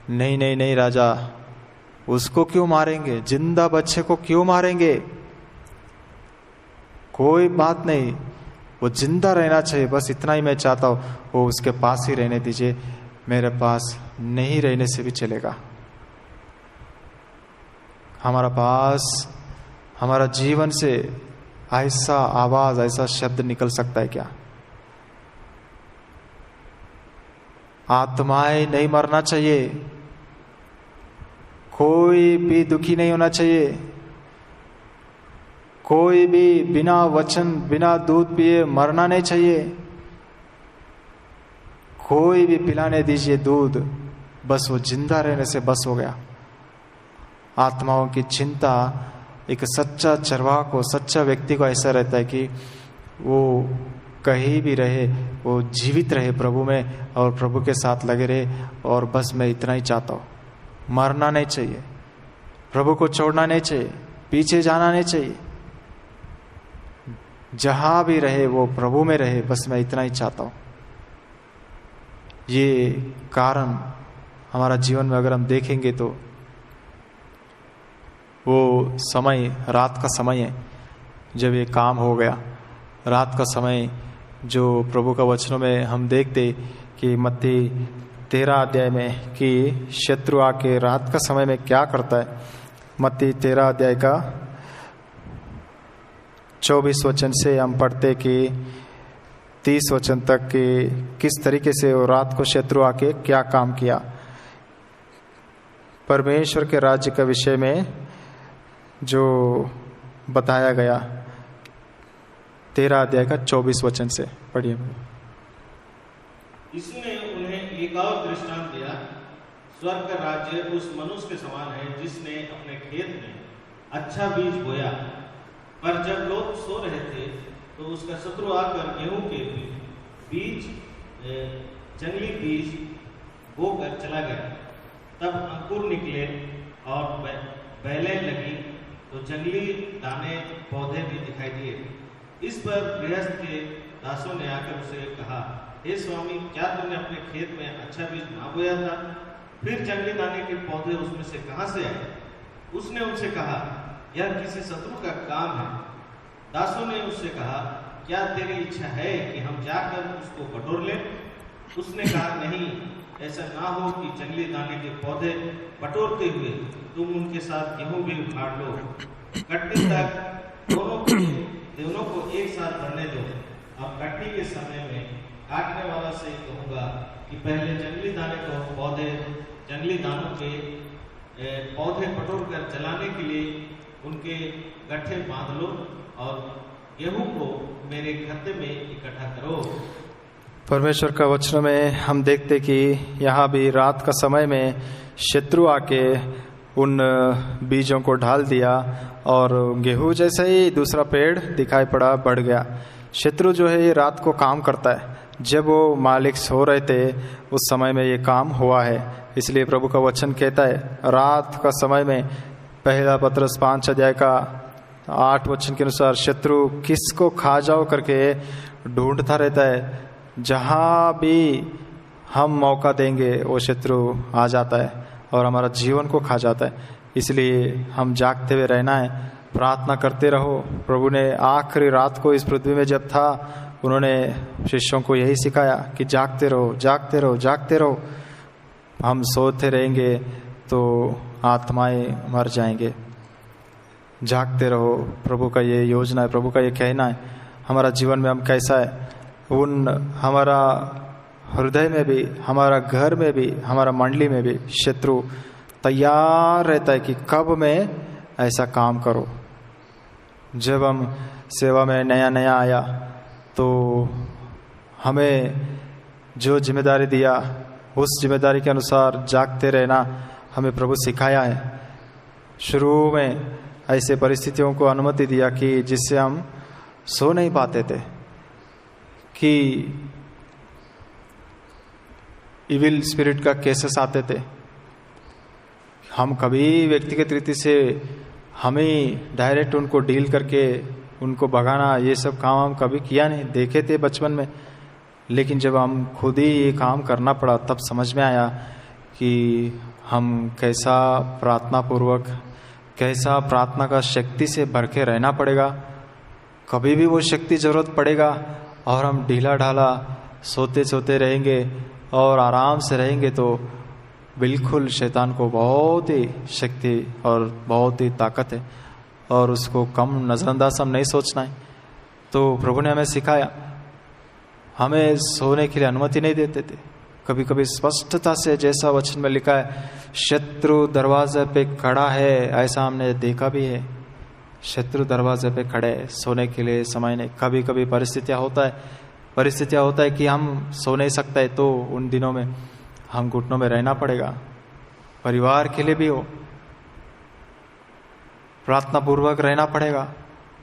नहीं नहीं नहीं राजा, उसको क्यों मारेंगे, जिंदा बच्चे को क्यों मारेंगे, कोई बात नहीं, वो जिंदा रहना चाहिए, बस इतना ही मैं चाहता हूँ, वो उसके पास ही रहने दीजिए, मेरे पास नहीं रहने से भी चलेगा। हमारा पास, हमारा जीवन से ऐसा आवाज, ऐसा शब्द निकल सकता है क्या? आत्माएं नहीं मरना चाहिए, कोई भी दुखी नहीं होना चाहिए, कोई भी बिना वचन, बिना दूध पिए मरना नहीं चाहिए। कोई भी पिलाने दीजिए दूध, बस वो जिंदा रहने से बस हो गया। आत्माओं की चिंता एक सच्चा चरवाहा को, सच्चा व्यक्ति को ऐसा रहता है कि वो कहीं भी रहे, वो जीवित रहे प्रभु में और प्रभु के साथ लगे रहे। और बस मैं इतना ही चाहता हूँ, मरना नहीं चाहिए, प्रभु को छोड़ना नहीं चाहिए, पीछे जाना नहीं चाहिए, जहां भी रहे वो प्रभु में रहे, बस मैं इतना ही चाहता हूँ। ये कारण हमारा जीवन में अगर हम देखेंगे तो वो समय रात का समय है जब ये काम हो गया। रात का समय जो प्रभु का वचनों में हम देखते कि मत्ती 13 अध्याय में कि शत्रु आके रात का समय में क्या करता है। मत्ती 13 अध्याय का 24 वचन से हम पढ़ते कि 30 वचन तक कि किस तरीके से वो रात को शत्रु आके क्या काम किया। परमेश्वर के राज्य के विषय में जो बताया गया 13 अध्याय का 24 वचन से पढ़िए। इसने उन्हें एक और दृष्टांत दिया, स्वर्ग का राज्य उस मनुष्य के समान है जिसने अपने खेत में अच्छा बीज बोया, पर जब लोग सो रहे थे तो उसका शत्रु आकर गेहूं के बीज जंगली बीज बोकर चला गया। तब अंकुर निकले और बेलें लगी तो जंगली दाने पौधे भी दिखाई दिए। इस पर गृहस्थ के दासों ने आकर उसे कहा, हे स्वामी, क्या तुमने अपने खेत में अच्छा बीज ना बोया था? फिर जंगली दाने के पौधे उसमें से कहां से आए? उसने उनसे कहा, यह किसी शत्रु का काम है। दासों ने उससे कहा, क्या तेरी इच्छा है कि हम जाकर उसको बटोर लें? उसने कहा, नहीं, ऐसा ना हो कि जंगली दाने के पौधे बटोरते हुए तुम उनके साथ गेहूं भी उखाड़ लो। कटनी तक दोनों को एक साथ बढ़ने दो। अब कटनी के समय में काटने वाला से कहूंगा कि पहले जंगली दानों के पौधे बटोर कर जलाने के लिए उनके गट्ठे बांध लो और गेहूं को मेरे गत्ते में इकट्ठा करो। परमेश्वर का वचन में हम देखते कि यहाँ भी रात का समय में शत्रु आके उन बीजों को ढाल दिया और गेहूं जैसे ही दूसरा पेड़ दिखाई पड़ा, बढ़ गया। शत्रु जो है ये रात को काम करता है। जब वो मालिक सो रहे थे उस समय में ये काम हुआ है। इसलिए प्रभु का वचन कहता है रात का समय में, पहला पत्रस 5 अध्याय का 8 वचन के अनुसार, शत्रु किसको खा जाओ करके ढूंढता रहता है। जहाँ भी हम मौका देंगे वो शत्रु आ जाता है और हमारा जीवन को खा जाता है। इसलिए हम जागते हुए रहना है, प्रार्थना करते रहो। प्रभु ने आखिरी रात को इस पृथ्वी में जब था, उन्होंने शिष्यों को यही सिखाया कि जागते रहो, जागते रहो, जागते रहो। हम सोते रहेंगे तो आत्माएं मर जाएंगे। जागते रहो, प्रभु का ये योजना है, प्रभु का ये कहना है। हमारा जीवन में हम कैसा है, हमारा हृदय में भी, हमारा घर में भी, हमारा मंडली में भी शत्रु तैयार रहता है कि कब मैं ऐसा काम करो। जब हम सेवा में नया नया आया तो हमें जो जिम्मेदारी दिया उस जिम्मेदारी के अनुसार जागते रहना हमें प्रभु सिखाया है। शुरू में ऐसे परिस्थितियों को अनुमति दिया कि जिससे हम सो नहीं पाते थे, कि इविल स्पिरिट का केसेस आते थे। हम कभी व्यक्तिगत रीति से हमें डायरेक्ट उनको डील करके उनको भगाना, ये सब काम हम कभी किया नहीं, देखे थे बचपन में। लेकिन जब हम खुद ही ये काम करना पड़ा तब समझ में आया कि हम कैसा प्रार्थना का शक्ति से भर के रहना पड़ेगा। कभी भी वो शक्ति जरूरत पड़ेगा और हम ढीला ढाला सोते सोते रहेंगे और आराम से रहेंगे तो बिल्कुल शैतान को बहुत ही शक्ति और बहुत ही ताकत है और उसको कम नज़रअंदाज हम नहीं सोचना है। तो प्रभु ने हमें सिखाया, हमें सोने के लिए अनुमति नहीं देते थे। कभी कभी स्पष्टता से जैसा वचन में लिखा है, शत्रु दरवाजे पे खड़ा है, ऐसा हमने देखा भी है। शत्रु दरवाजे पे खड़े, सोने के लिए समय नहीं। कभी कभी परिस्थितियाँ होता है कि हम सो नहीं सकते, तो उन दिनों में हम घुटनों में रहना पड़ेगा। परिवार के लिए भी हो, प्रार्थना पूर्वक रहना पड़ेगा,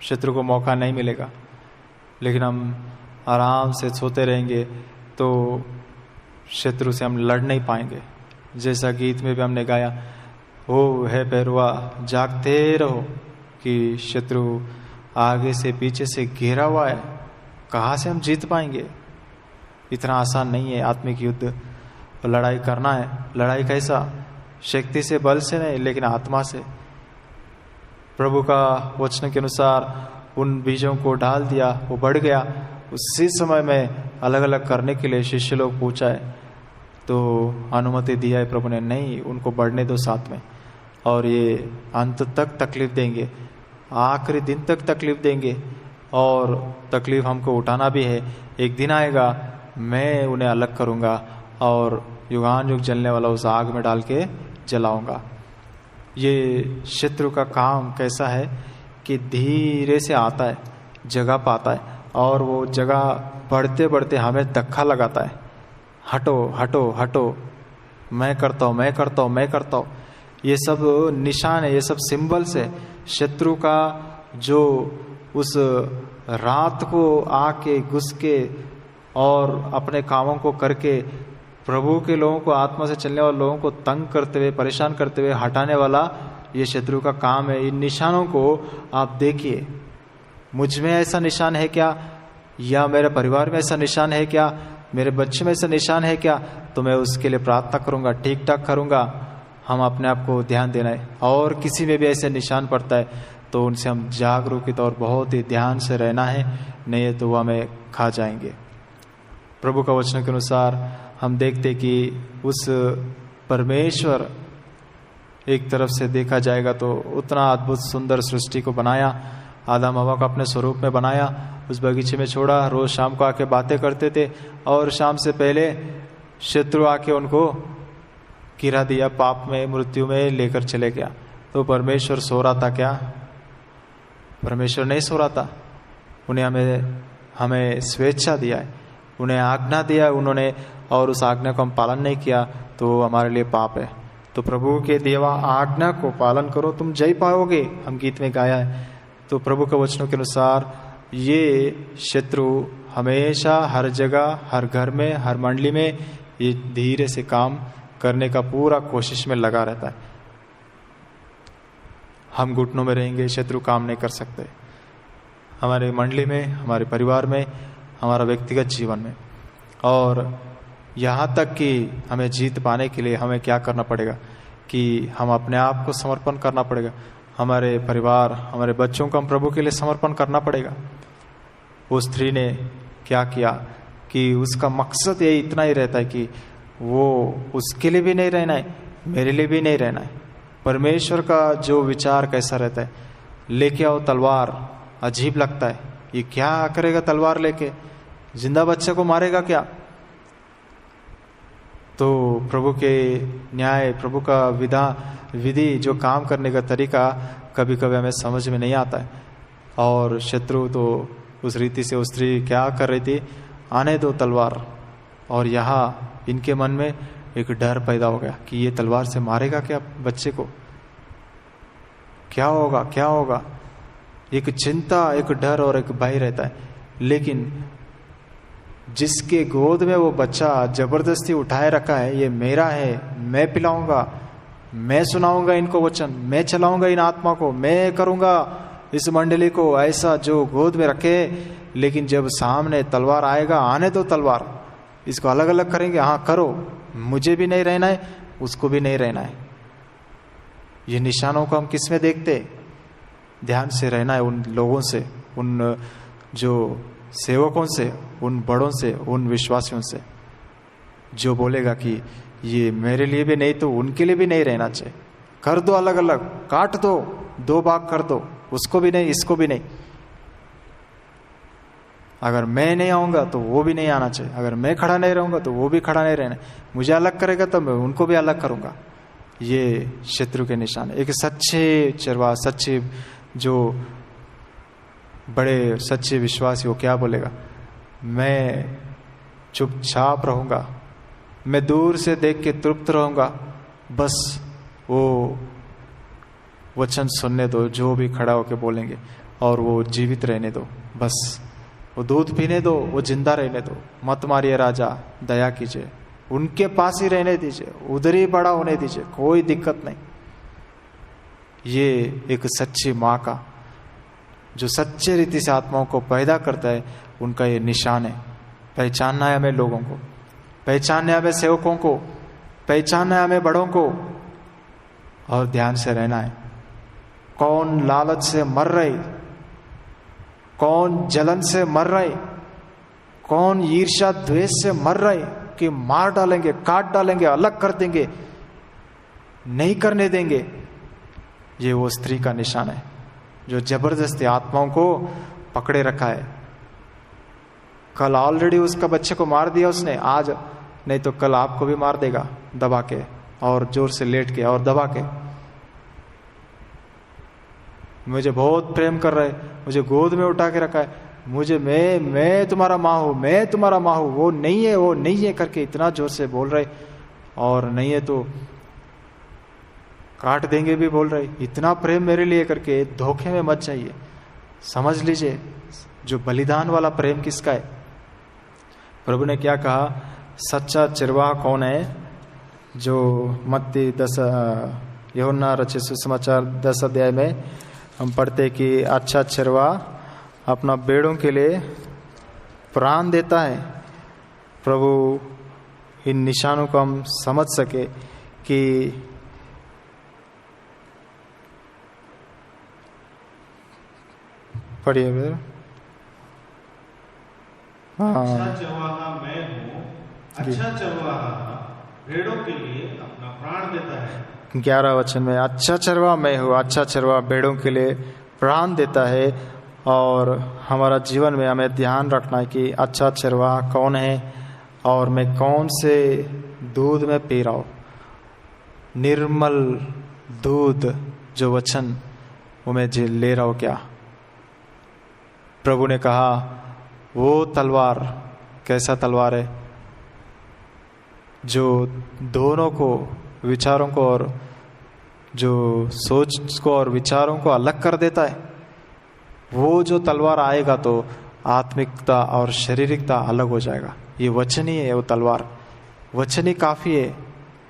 शत्रु को मौका नहीं मिलेगा। लेकिन हम आराम से सोते रहेंगे तो शत्रु से हम लड़ नहीं पाएंगे। जैसा गीत में भी हमने गाया, ओ है पैरवा जागते रहो, कि शत्रु आगे से पीछे से घेरा हुआ है, कहाँ से हम जीत पाएंगे। इतना आसान नहीं है आत्मिक युद्ध, लड़ाई करना है। लड़ाई कैसा? शक्ति से, बल से नहीं, लेकिन आत्मा से। प्रभु का वचन के अनुसार उन बीजों को डाल दिया, वो बढ़ गया। उसी समय में अलग अलग करने के लिए शिष्य लोग पूछा है तो अनुमति दिया है प्रभु ने, नहीं उनको बढ़ने दो साथ में, और ये अंत तक तकलीफ देंगे, आखिरी दिन तक तकलीफ देंगे। और तकलीफ हमको उठाना भी है। एक दिन आएगा मैं उन्हें अलग करूँगा और युगान युग जलने वाला उस आग में डाल के जलाऊँगा। ये शत्रु का काम कैसा है कि धीरे से आता है, जगह पाता है और वो जगह बढ़ते बढ़ते हमें धक्का लगाता है, हटो हटो हटो, मैं करता हूँ मैं करता हूँ मैं करता हूँ। ये सब निशान है, ये सब सिंबल्स है शत्रु का, जो उस रात को आके घुस के और अपने कामों को करके प्रभु के लोगों को, आत्मा से चलने वाले लोगों को तंग करते हुए, परेशान करते हुए हटाने वाला ये शत्रु का काम है। इन निशानों को आप देखिए, मुझ में ऐसा निशान है क्या, या मेरे परिवार में ऐसा निशान है क्या, मेरे बच्चे में ऐसा निशान है क्या, तो मैं उसके लिए प्रार्थना करूंगा, ठीक ठाक करूंगा। हम अपने आप को ध्यान देना है। और किसी में भी ऐसे निशान पड़ता है तो उनसे हम जागरूकित और बहुत ही ध्यान से रहना है, नहीं तो वो हमें खा जाएंगे। प्रभु का वचन के अनुसार हम देखते कि उस परमेश्वर, एक तरफ से देखा जाएगा तो उतना अद्भुत सुंदर सृष्टि को बनाया, आदम हवा को अपने स्वरूप में बनाया, उस बगीचे में छोड़ा, रोज शाम को आके बातें करते थे और शाम से पहले शत्रु आके उनको गिरा दिया, पाप में, मृत्यु में लेकर चले गया। तो परमेश्वर सो रहा था क्या? परमेश्वर नहीं सो रहा था। उन्हें हमें स्वेच्छा दिया है, उन्हें आज्ञा दिया है उन्होंने, और उस आज्ञा को हम पालन नहीं किया तो हमारे लिए पाप है। तो प्रभु के देवा आज्ञा को पालन करो तुम जय पाओगे, हम गीत में गाया है। तो प्रभु के वचनों के अनुसार ये शत्रु हमेशा हर जगह, हर घर में, हर मंडली में ये धीरे से काम करने का पूरा कोशिश में लगा रहता है। हम घुटनों में रहेंगे, शत्रु काम नहीं कर सकते, हमारे मंडली में, हमारे परिवार में, हमारा व्यक्तिगत जीवन में। और यहाँ तक कि हमें जीत पाने के लिए हमें क्या करना पड़ेगा कि हम अपने आप को समर्पण करना पड़ेगा, हमारे परिवार, हमारे बच्चों को हम प्रभु के लिए समर्पण करना पड़ेगा। उस स्त्री ने क्या किया कि उसका मकसद ये इतना ही रहता है कि वो उसके लिए भी नहीं रहना है, मेरे लिए भी नहीं रहना है। परमेश्वर का जो विचार कैसा रहता है, लेके आओ तलवार, अजीब लगता है, ये क्या करेगा तलवार लेके, जिंदा बच्चे को मारेगा क्या? तो प्रभु के न्याय, प्रभु का विधि, जो काम करने का तरीका कभी कभी हमें समझ में नहीं आता है। और शत्रु तो उस रीति से, उस स्त्री क्या कर रही थी, आने दो तलवार। और यहाँ इनके मन में एक डर पैदा हो गया कि ये तलवार से मारेगा क्या बच्चे को, क्या होगा क्या होगा। एक चिंता, एक डर और एक भय रहता है। लेकिन जिसके गोद में वो बच्चा जबरदस्ती उठाए रखा है, ये मेरा है, मैं पिलाऊंगा, मैं सुनाऊंगा इनको वचन, मैं चलाऊंगा इन आत्मा को, मैं करूंगा इस मंडली को ऐसा जो गोद में रखे। लेकिन जब सामने तलवार आएगा, आने दो तलवार, इसको अलग अलग करेंगे, हाँ करो, मुझे भी नहीं रहना है, उसको भी नहीं रहना है। ये निशानों को हम किस में देखते? ध्यान से रहना है उन लोगों से, उन जो सेवकों से, उन बड़ों से, उन विश्वासियों से, जो बोलेगा कि ये मेरे लिए भी नहीं तो उनके लिए भी नहीं रहना चाहिए, कर दो अलग अलग, काट दो, दो भाग कर दो, उसको भी नहीं इसको भी नहीं। अगर मैं नहीं आऊंगा तो वो भी नहीं आना चाहिए, अगर मैं खड़ा नहीं रहूंगा तो वो भी खड़ा नहीं रहना, मुझे अलग करेगा तो मैं उनको भी अलग करूंगा। ये शत्रु के निशान है। एक सच्चे चरवाहा, सच्चे जो बड़े सच्चे विश्वासी, वो क्या बोलेगा? मैं चुपचाप रहूंगा, मैं दूर से देख के तृप्त रहूंगा, बस वो वचन सुनने दो, जो भी खड़ा होके बोलेंगे, और वो जीवित रहने दो, बस वो दूध पीने दो, वो जिंदा रहने दो। मत मारिए राजा, दया कीजिए, उनके पास ही रहने दीजिए, उधर ही बड़ा होने दीजिए, कोई दिक्कत नहीं। ये एक सच्ची माँ का, जो सच्चे रीति से आत्माओं को पैदा करता है, उनका ये निशान है। पहचानना है हमें लोगों को, पहचानना है हमें सेवकों को, पहचानना है हमें बड़ों को, और ध्यान से रहना है। कौन लालच से मर रहे, कौन जलन से मर रहे, कौन ईर्ष्या द्वेष से मर रहे कि मार डालेंगे, काट डालेंगे, अलग कर देंगे, नहीं करने देंगे। ये वो स्त्री का निशान है जो जबरदस्ती आत्माओं को पकड़े रखा है। कल ऑलरेडी उसका बच्चे को मार दिया उसने, आज नहीं तो कल आपको भी मार देगा दबा के, और जोर से लेट के और दबा के। मुझे बहुत प्रेम कर रहा है, मुझे गोद में उठा के रखा है, मुझे मैं तुम्हारा माँ हूं, मैं तुम्हारा माँ हूं, वो नहीं है करके इतना जोर से बोल रहे, और नहीं है तो काट देंगे भी बोल रहे। इतना प्रेम मेरे लिए करके धोखे में मत जाइए। समझ लीजिए जो बलिदान वाला प्रेम किसका है। प्रभु ने क्या कहा, सच्चा चिरवाह कौन है? जो मत्ती 10 यूहन्ना रचित सुसमाचार 10 अध्याय में हम पढ़ते कि अच्छा चिरवाह अपना भेड़ों के लिए प्राण देता है। प्रभु इन निशानों को हम समझ सके कि पढ़िए फिर। अच्छा चरवाहा मैं हूँ, अच्छा चरवाहा भेड़ों के लिए अपना प्राण देता है। 11 वचन में अच्छा चरवाहा मैं हूँ, अच्छा चरवाहा भेड़ों के लिए प्राण देता है। और हमारा जीवन में हमें ध्यान रखना है कि अच्छा चरवाहा कौन है और मैं कौन से दूध में पी रहा हूँ। निर्मल दूध जो वचन वो मैं ले रहा हूँ क्या? प्रभु ने कहा वो तलवार कैसा तलवार है जो दोनों को, विचारों को और जो सोच को और विचारों को अलग कर देता है। वो जो तलवार आएगा तो आत्मिकता और शारीरिकता अलग हो जाएगा। ये वचन ही है वो तलवार, वचन ही काफी है।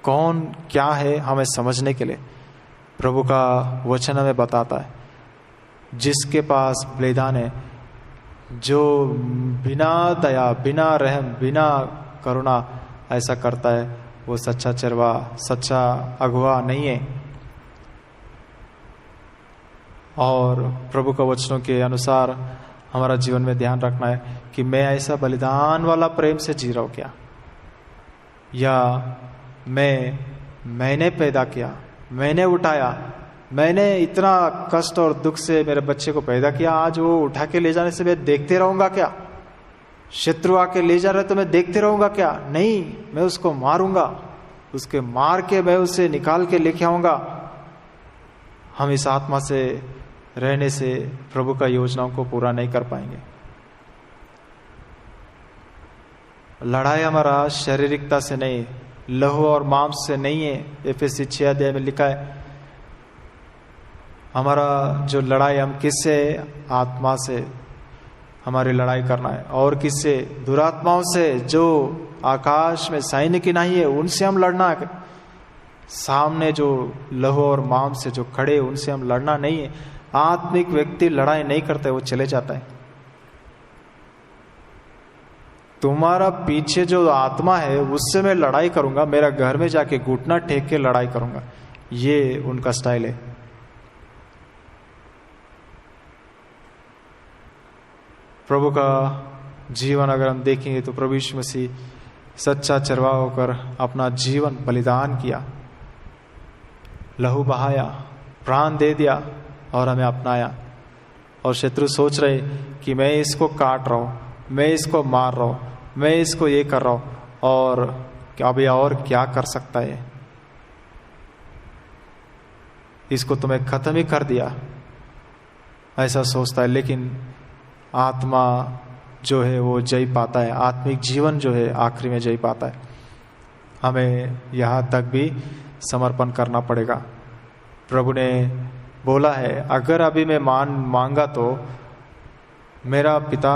कौन क्या है हमें समझने के लिए प्रभु का वचन हमें बताता है। जिसके पास बलिदान है, जो बिना दया, बिना रहम, बिना करुणा ऐसा करता है, वो सच्चा चरवाहा, सच्चा अगुवा नहीं है। और प्रभु का वचनों के अनुसार हमारा जीवन में ध्यान रखना है कि मैं ऐसा बलिदान वाला प्रेम से जी रहा हूं क्या, या मैंने पैदा किया, मैंने उठाया, मैंने इतना कष्ट और दुख से मेरे बच्चे को पैदा किया, आज वो उठा के ले जाने से मैं देखते रहूंगा क्या? शत्रु आके ले जा रहे तो मैं देखते रहूंगा क्या? नहीं, मैं उसको मारूंगा, उसके मार के मैं उसे निकाल के लेके आऊंगा। हम इस आत्मा से रहने से प्रभु का योजनाओं को पूरा नहीं कर पाएंगे। लड़ाई हमारा शारीरिकता से नहीं, लहू और मांस से नहीं है। एफएससी 6 अध्याय में लिखा है हमारा जो लड़ाई, हम किससे? आत्मा से हमारी लड़ाई करना है। और किससे? दुरात्माओं से जो आकाश में सैनिक नहीं है, उनसे हम लड़ना है। सामने जो लहू और मांस से जो खड़े, उनसे हम लड़ना नहीं है। आत्मिक व्यक्ति लड़ाई नहीं करते, वो चले जाता है। तुम्हारा पीछे जो आत्मा है उससे मैं लड़ाई करूंगा, मेरा घर में जाके घुटना टेक के लड़ाई करूंगा, ये उनका स्टाइल है। प्रभु का जीवन अगर हम देखेंगे तो प्रभु यीशु मसीह सच्चा चरवाहा होकर अपना जीवन बलिदान किया, लहू बहाया, प्राण दे दिया और हमें अपनाया। और शत्रु सोच रहे कि मैं इसको काट रहा हूं, मैं इसको मार रहा हूं, मैं इसको ये कर रहा हूं, और अभी और क्या कर सकता है, इसको तो मैं खत्म ही कर दिया, ऐसा सोचता है। लेकिन आत्मा जो है वो जय पाता है, आत्मिक जीवन जो है आखिरी में जय पाता है। हमें यहाँ तक भी समर्पण करना पड़ेगा। प्रभु ने बोला है अगर अभी मैं मांगा तो मेरा पिता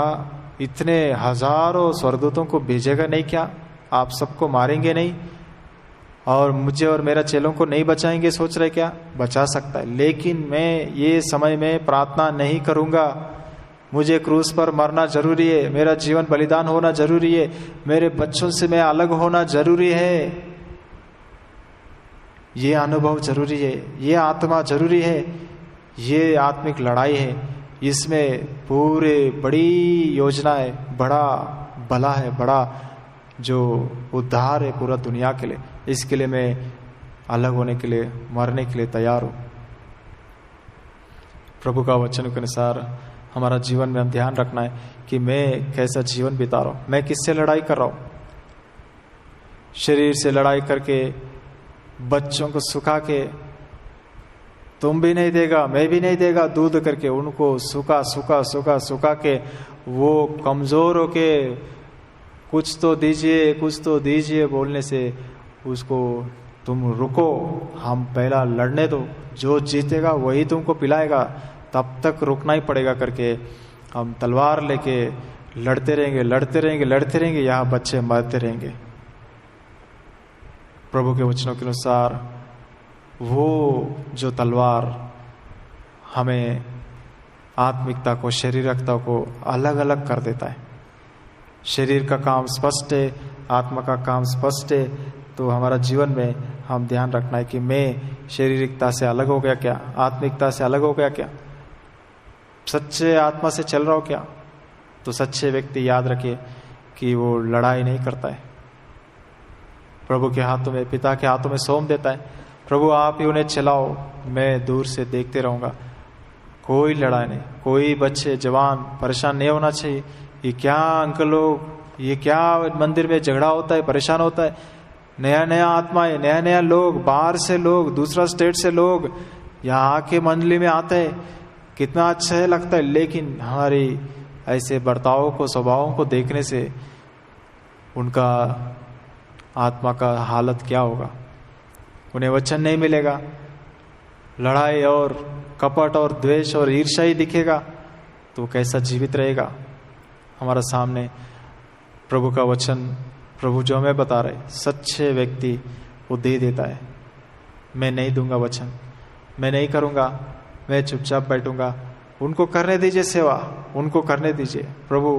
इतने हजारों स्वर्गदूतों को भेजेगा नहीं क्या? आप सबको मारेंगे नहीं और मुझे और मेरा चेलों को नहीं बचाएंगे? सोच रहे क्या? बचा सकता है, लेकिन मैं ये समय में प्रार्थना नहीं करूंगा। मुझे क्रूस पर मरना जरूरी है, मेरा जीवन बलिदान होना जरूरी है, मेरे बच्चों से मैं अलग होना जरूरी है, ये अनुभव जरूरी है, ये आत्मा जरूरी है, ये आत्मिक लड़ाई है। इसमें पूरे बड़ी योजना है, बड़ा भला है, बड़ा जो उद्धार है पूरा दुनिया के लिए। इसके लिए मैं अलग होने के लिए, मरने के लिए तैयार हूं। प्रभु का वचन के अनुसार हमारा जीवन में हम ध्यान रखना है कि मैं कैसा जीवन बिता रहा हूँ, मैं किससे लड़ाई कर रहा हूँ। शरीर से लड़ाई करके बच्चों को सुखा के, तुम भी नहीं देगा मैं भी नहीं देगा दूध करके उनको सुखा सुखा सुखा सुखा के वो कमजोर होके कुछ तो दीजिए बोलने से उसको तुम रुको, हम पहला लड़ने दो, जो जीतेगा वही तुमको पिलाएगा, तब तक रुकना ही पड़ेगा करके हम तलवार लेके लड़ते रहेंगे, यहाँ बच्चे मरते रहेंगे। प्रभु के वचनों के अनुसार वो जो तलवार हमें आत्मिकता को, शारीरिकता को अलग अलग कर देता है। शरीर का काम स्पष्ट है, आत्मा का काम स्पष्ट है, तो हमारा जीवन में हम ध्यान रखना है कि मैं शारीरिकता से अलग हो गया क्या, आत्मिकता से अलग हो गया क्या, सच्चे आत्मा से चल रहा हो क्या। तो सच्चे व्यक्ति याद रखे कि वो लड़ाई नहीं करता है, प्रभु के हाथों में, पिता के हाथों में सौंप देता है, प्रभु आप ही उन्हें चलाओ, मैं दूर से देखते रहूंगा। कोई लड़ाई नहीं, कोई बच्चे जवान परेशान नहीं होना चाहिए। ये क्या अंकल लोग, ये क्या मंदिर में झगड़ा होता है, परेशान होता है, नया नया आत्माएं, नया नया लोग, बाहर से लोग, दूसरा स्टेट से लोग यहाँ आके मंडली में आते हैं, कितना अच्छा है लगता है, लेकिन हमारी ऐसे बर्तावों को, स्वभावों को देखने से उनका आत्मा का हालत क्या होगा। उन्हें वचन नहीं मिलेगा, लड़ाई और कपट और द्वेष और ईर्ष्या ही दिखेगा, तो कैसा जीवित रहेगा। हमारा सामने प्रभु का वचन, प्रभु जो हमें बता रहे, सच्चे व्यक्ति वो दे देता है। मैं नहीं दूंगा वचन, मैं नहीं करूंगा, मैं चुपचाप बैठूंगा, उनको करने दीजिए सेवा, उनको करने दीजिए। प्रभु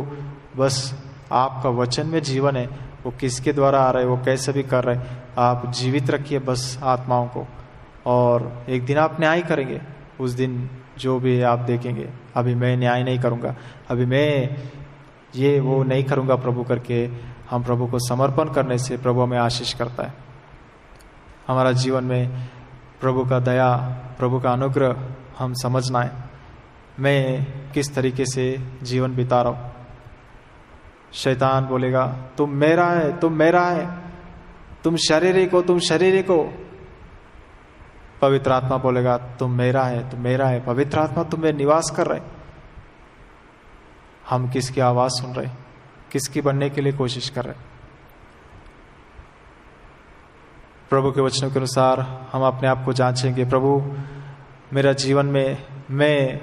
बस आपका वचन में जीवन है, वो किसके द्वारा आ रहा है, वो कैसे भी कर रहे हैं, आप जीवित रखिए बस आत्माओं को, और एक दिन आप न्याय करेंगे। उस दिन जो भी आप देखेंगे, अभी मैं न्याय नहीं करूंगा, अभी मैं ये वो नहीं करूंगा प्रभु करके हम प्रभु को समर्पण करने से प्रभु हमें आशीष करता है। हमारा जीवन में प्रभु का दया, प्रभु का अनुग्रह हम समझना है, मैं किस तरीके से जीवन बिता रहा हूँ। शैतान बोलेगा तुम मेरा है, तुम मेरा है, तुम शारीरिक हो, तुम शारीरिक हो। पवित्र आत्मा बोलेगा तुम मेरा है, तुम मेरा है, पवित्र आत्मा तुम में निवास कर रहे। हम किसकी आवाज सुन रहे, किसकी बनने के लिए कोशिश कर रहे। प्रभु के वचनों के अनुसार हम अपने आप को जांचेंगे, प्रभु मेरा जीवन में मैं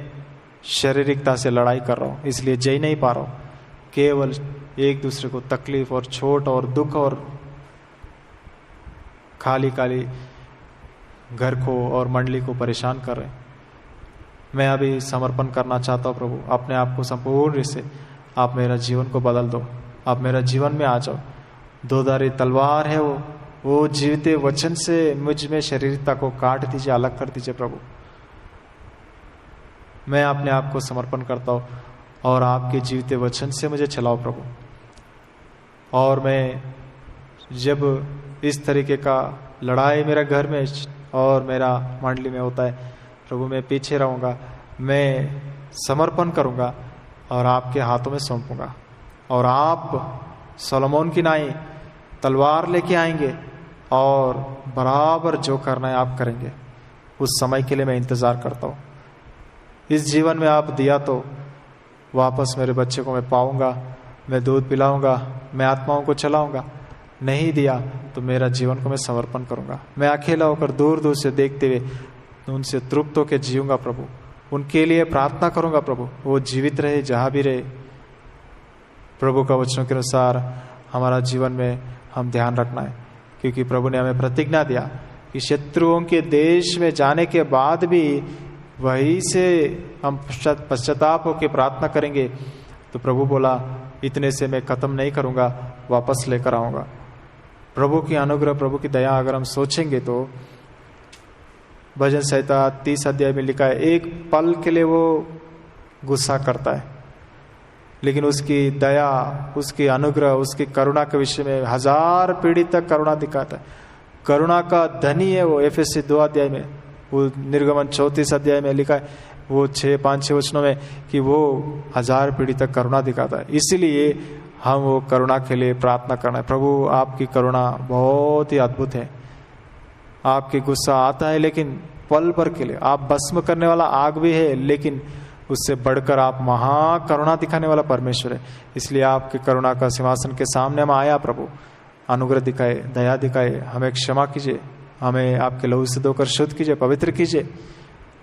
शारीरिकता से लड़ाई कर रहा हूँ, इसलिए जय नहीं पा रहा हूँ, केवल एक दूसरे को तकलीफ और चोट और दुख और खाली खाली घर को और मंडली को परेशान कर रहे हैं। मैं अभी समर्पण करना चाहता हूँ प्रभु, अपने आप को संपूर्ण से आप मेरा जीवन को बदल दो, आप मेरा जीवन में आ जाओ। दोधारी तलवार है वो जीवते वचन से मुझ में शरीरता को काट दीजिए, अलग कर दीजिए प्रभु। मैं अपने आप को समर्पण करता हूँ और आपके जीवते वचन से मुझे चलाओ प्रभु। और मैं जब इस तरीके का लड़ाई मेरा घर में और मेरा मंडली में होता है प्रभु, मैं पीछे रहूँगा, मैं समर्पण करूँगा और आपके हाथों में सौंपूंगा। और आप सोलोमोन की नाई तलवार लेके आएंगे और बराबर जो करना है आप करेंगे। उस समय के लिए मैं इंतज़ार करता हूँ। इस जीवन में आप दिया तो वापस मेरे बच्चे को मैं पाऊँगा, मैं दूध पिलाऊँगा, मैं आत्माओं को चलाऊँगा। नहीं दिया तो मेरा जीवन को मैं समर्पण करूँगा। मैं अकेला होकर दूर दूर से देखते हुए उनसे तृप्त होकर जीऊँगा प्रभु। उनके लिए प्रार्थना करूँगा प्रभु, वो जीवित रहे जहाँ भी रहे। प्रभु का वचनों के अनुसार हमारा जीवन में हम ध्यान रखना है, क्योंकि प्रभु ने हमें प्रतिज्ञा दिया कि शत्रुओं के देश में जाने के बाद भी वहीं से हम पश्चाताप होकर प्रार्थना करेंगे। तो प्रभु बोला इतने से मैं खत्म नहीं करूँगा, वापस लेकर आऊँगा। प्रभु की अनुग्रह, प्रभु की दया अगर हम सोचेंगे तो भजन संहिता 30 अध्याय में लिखा है, एक पल के लिए वो गुस्सा करता है, लेकिन उसकी दया, उसकी अनुग्रह, उसकी करुणा के विषय में 1000 पीढ़ी तक करुणा दिखाता है। करुणा का धनी है वो। एफएससी 2 अध्याय में, वो निर्गमन 34 अध्याय में लिखा है, वो 5-6 वचनों में कि वो 1000 पीढ़ी तक करुणा दिखाता है। इसीलिए हम वो करुणा के लिए प्रार्थना करना है। प्रभु आपकी करुणा बहुत ही अद्भुत है। आपकी गुस्सा आता है लेकिन पल भर के लिए, आप भस्म करने वाला आग भी है लेकिन उससे बढ़कर आप महाकरुणा दिखाने वाला परमेश्वर है। इसलिए आपकी करुणा का सिंहासन के सामने हम आया प्रभु, अनुग्रह दिखाए, दया दिखाए, हमें क्षमा कीजिए, हमें आपके लहू से धोकर शुद्ध कीजिए, पवित्र कीजिए।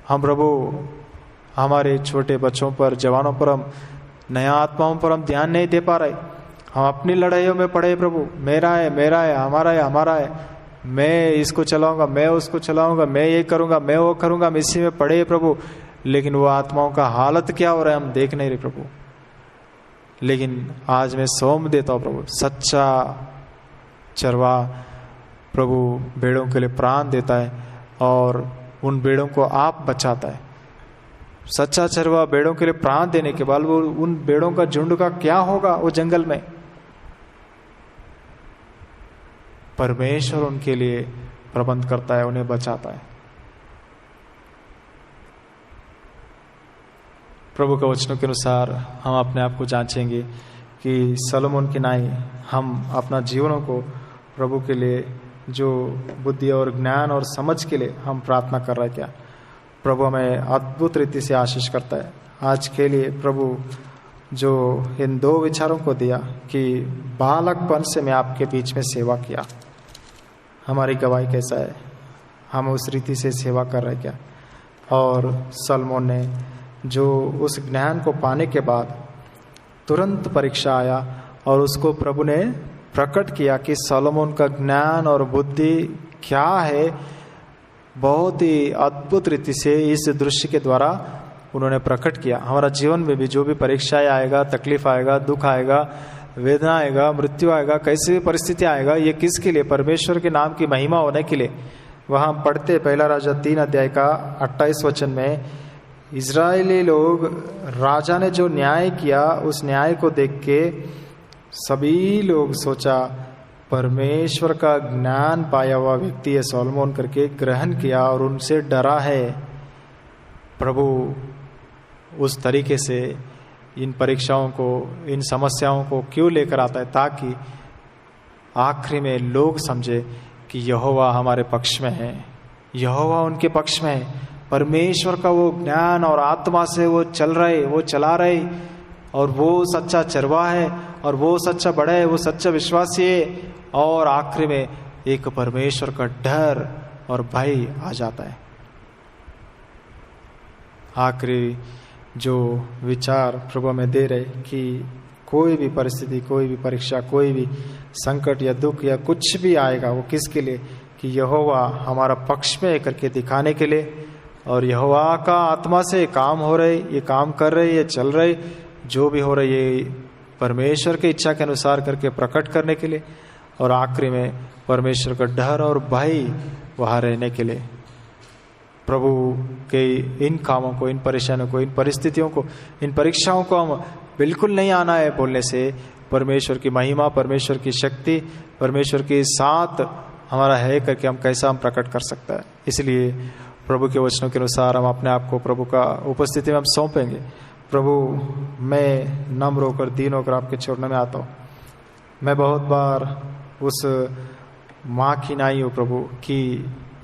हम प्रभु हमारे छोटे बच्चों पर, जवानों पर, हम नया आत्माओं पर हम ध्यान नहीं दे पा रहे। हम अपनी लड़ाइयों में पड़े प्रभु, मेरा है, हमारा है, हमारा है, मैं इसको चलाऊंगा, मैं उसको चलाऊंगा, मैं ये करूंगा, मैं वो करूंगा, हम इसी में पड़े प्रभु। लेकिन वो आत्माओं का हालत क्या हो रहा है हम देख नहीं रहे प्रभु। लेकिन आज मैं सौंप देता हूँ प्रभु, सच्चा चरवा प्रभु भेड़ों के लिए प्राण देता है और उन भेड़ों को आप बचाता है। सच्चा चरवा भेड़ों के लिए प्राण देने के बाद वो उन भेड़ों का झुंड का क्या होगा वो जंगल में। परमेश्वर उनके लिए प्रबंध करता है, उन्हें बचाता है। प्रभु के वचनों के अनुसार हम अपने आप को जांचेंगे कि सलोमोन की नाई हम अपना जीवनों को प्रभु के लिए जो बुद्धि और ज्ञान और समझ के लिए हम प्रार्थना कर रहे हैं क्या। प्रभु हमें अद्भुत रीति से आशीष करता है। आज के लिए प्रभु जो इन 2 विचारों को दिया कि बालकपन से मैं आपके बीच में सेवा किया, हमारी गवाही कैसा है, हम उस रीति से सेवा कर रहे हैं क्या। और सलोमोन ने जो उस ज्ञान को पाने के बाद तुरंत परीक्षा आया और उसको प्रभु ने प्रकट किया कि सलोमोन का ज्ञान और बुद्धि क्या है। बहुत ही अद्भुत रीति से इस दृश्य के द्वारा उन्होंने प्रकट किया। हमारा जीवन में भी जो भी परीक्षाएं आएगा, तकलीफ आएगा, दुख आएगा, वेदना आएगा, मृत्यु आएगा, कैसी भी परिस्थिति आएगा, ये किसके लिए? परमेश्वर के नाम की महिमा होने के लिए। वहां पढ़ते 1 राजा 3 अध्याय का 28 वचन में, इजरायली लोग, राजा ने जो न्याय किया उस न्याय को देख के सभी लोग सोचा परमेश्वर का ज्ञान पाया हुआ व्यक्ति है सॉलोमन करके ग्रहण किया और उनसे डरा है। प्रभु उस तरीके से इन परीक्षाओं को, इन समस्याओं को क्यों लेकर आता है? ताकि आखिरी में लोग समझे कि यहोवा हमारे पक्ष में है, यहोवा उनके पक्ष में है। परमेश्वर का वो ज्ञान और आत्मा से वो चल रहे, वो चला रहे, और वो सच्चा चरवा है, और वो सच्चा बड़ा है, वो सच्चा विश्वासी है। और आखिरी में एक परमेश्वर का डर और भय आ जाता है। आखिरी जो विचार प्रभु में दे रहे कि कोई भी परिस्थिति, कोई भी परीक्षा, कोई भी संकट या दुख या कुछ भी आएगा, वो किसके लिए? कि यहोवा हमारा पक्ष में करके दिखाने के लिए। और यहोवा का आत्मा से काम हो रहे, ये काम कर रहे, ये चल रहे, जो भी हो रहे ये परमेश्वर की इच्छा के अनुसार करके प्रकट करने के लिए। और आखिरी में परमेश्वर का डर और भय वहाँ रहने के लिए। प्रभु के इन कामों को, इन परेशानियों को, इन परिस्थितियों को, इन परीक्षाओं को हम बिल्कुल नहीं आना है बोलने से परमेश्वर की महिमा, परमेश्वर की शक्ति, परमेश्वर के साथ हमारा है करके हम कैसा हम प्रकट कर सकता है। इसलिए प्रभु के वचनों के अनुसार हम अपने आप को प्रभु का उपस्थिति में हम सौंपेंगे। प्रभु, मैं नम्र होकर, दीन होकर आपके चरणों में आता हूँ। मैं बहुत बार उस माँ की नाई हूँ प्रभु कि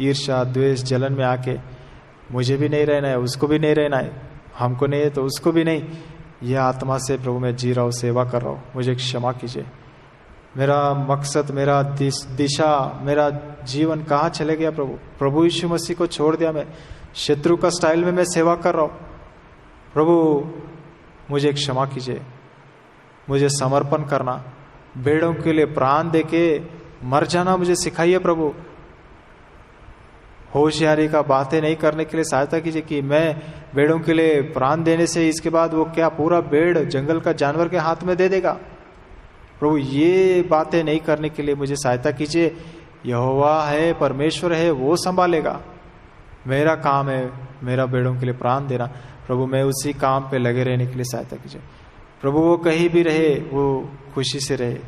ईर्ष्या, द्वेष, जलन में आके मुझे भी नहीं रहना है, उसको भी नहीं रहना है, हमको नहीं है तो उसको भी नहीं, यह आत्मा से प्रभु मैं जी रहा हूँ, सेवा कर रहा हूँ, मुझे क्षमा कीजिए। मेरा मकसद, मेरा दिशा, मेरा जीवन कहाँ चले गया प्रभु? प्रभु यीशु मसीह को छोड़ दिया, मैं शत्रु का स्टाइल में मैं सेवा कर रहा हूँ। प्रभु मुझे क्षमा कीजिए, मुझे समर्पण करना, भेड़ों के लिए प्राण देके मर जाना मुझे सिखाइए प्रभु। होशियारी का बातें नहीं करने के लिए सहायता कीजिए कि मैं भेड़ों के लिए प्राण देने से इसके बाद वो क्या पूरा भेड़ जंगल का जानवर के हाथ में दे देगा? प्रभु ये बातें नहीं करने के लिए मुझे सहायता कीजिए। यहोवा है, परमेश्वर है, वो संभालेगा। मेरा काम है मेरा भेड़ों के लिए प्राण देना। प्रभु मैं उसी काम पे लगे रहने के लिए सहायता कीजिए। प्रभु वो कहीं भी रहे, वो खुशी से रहे,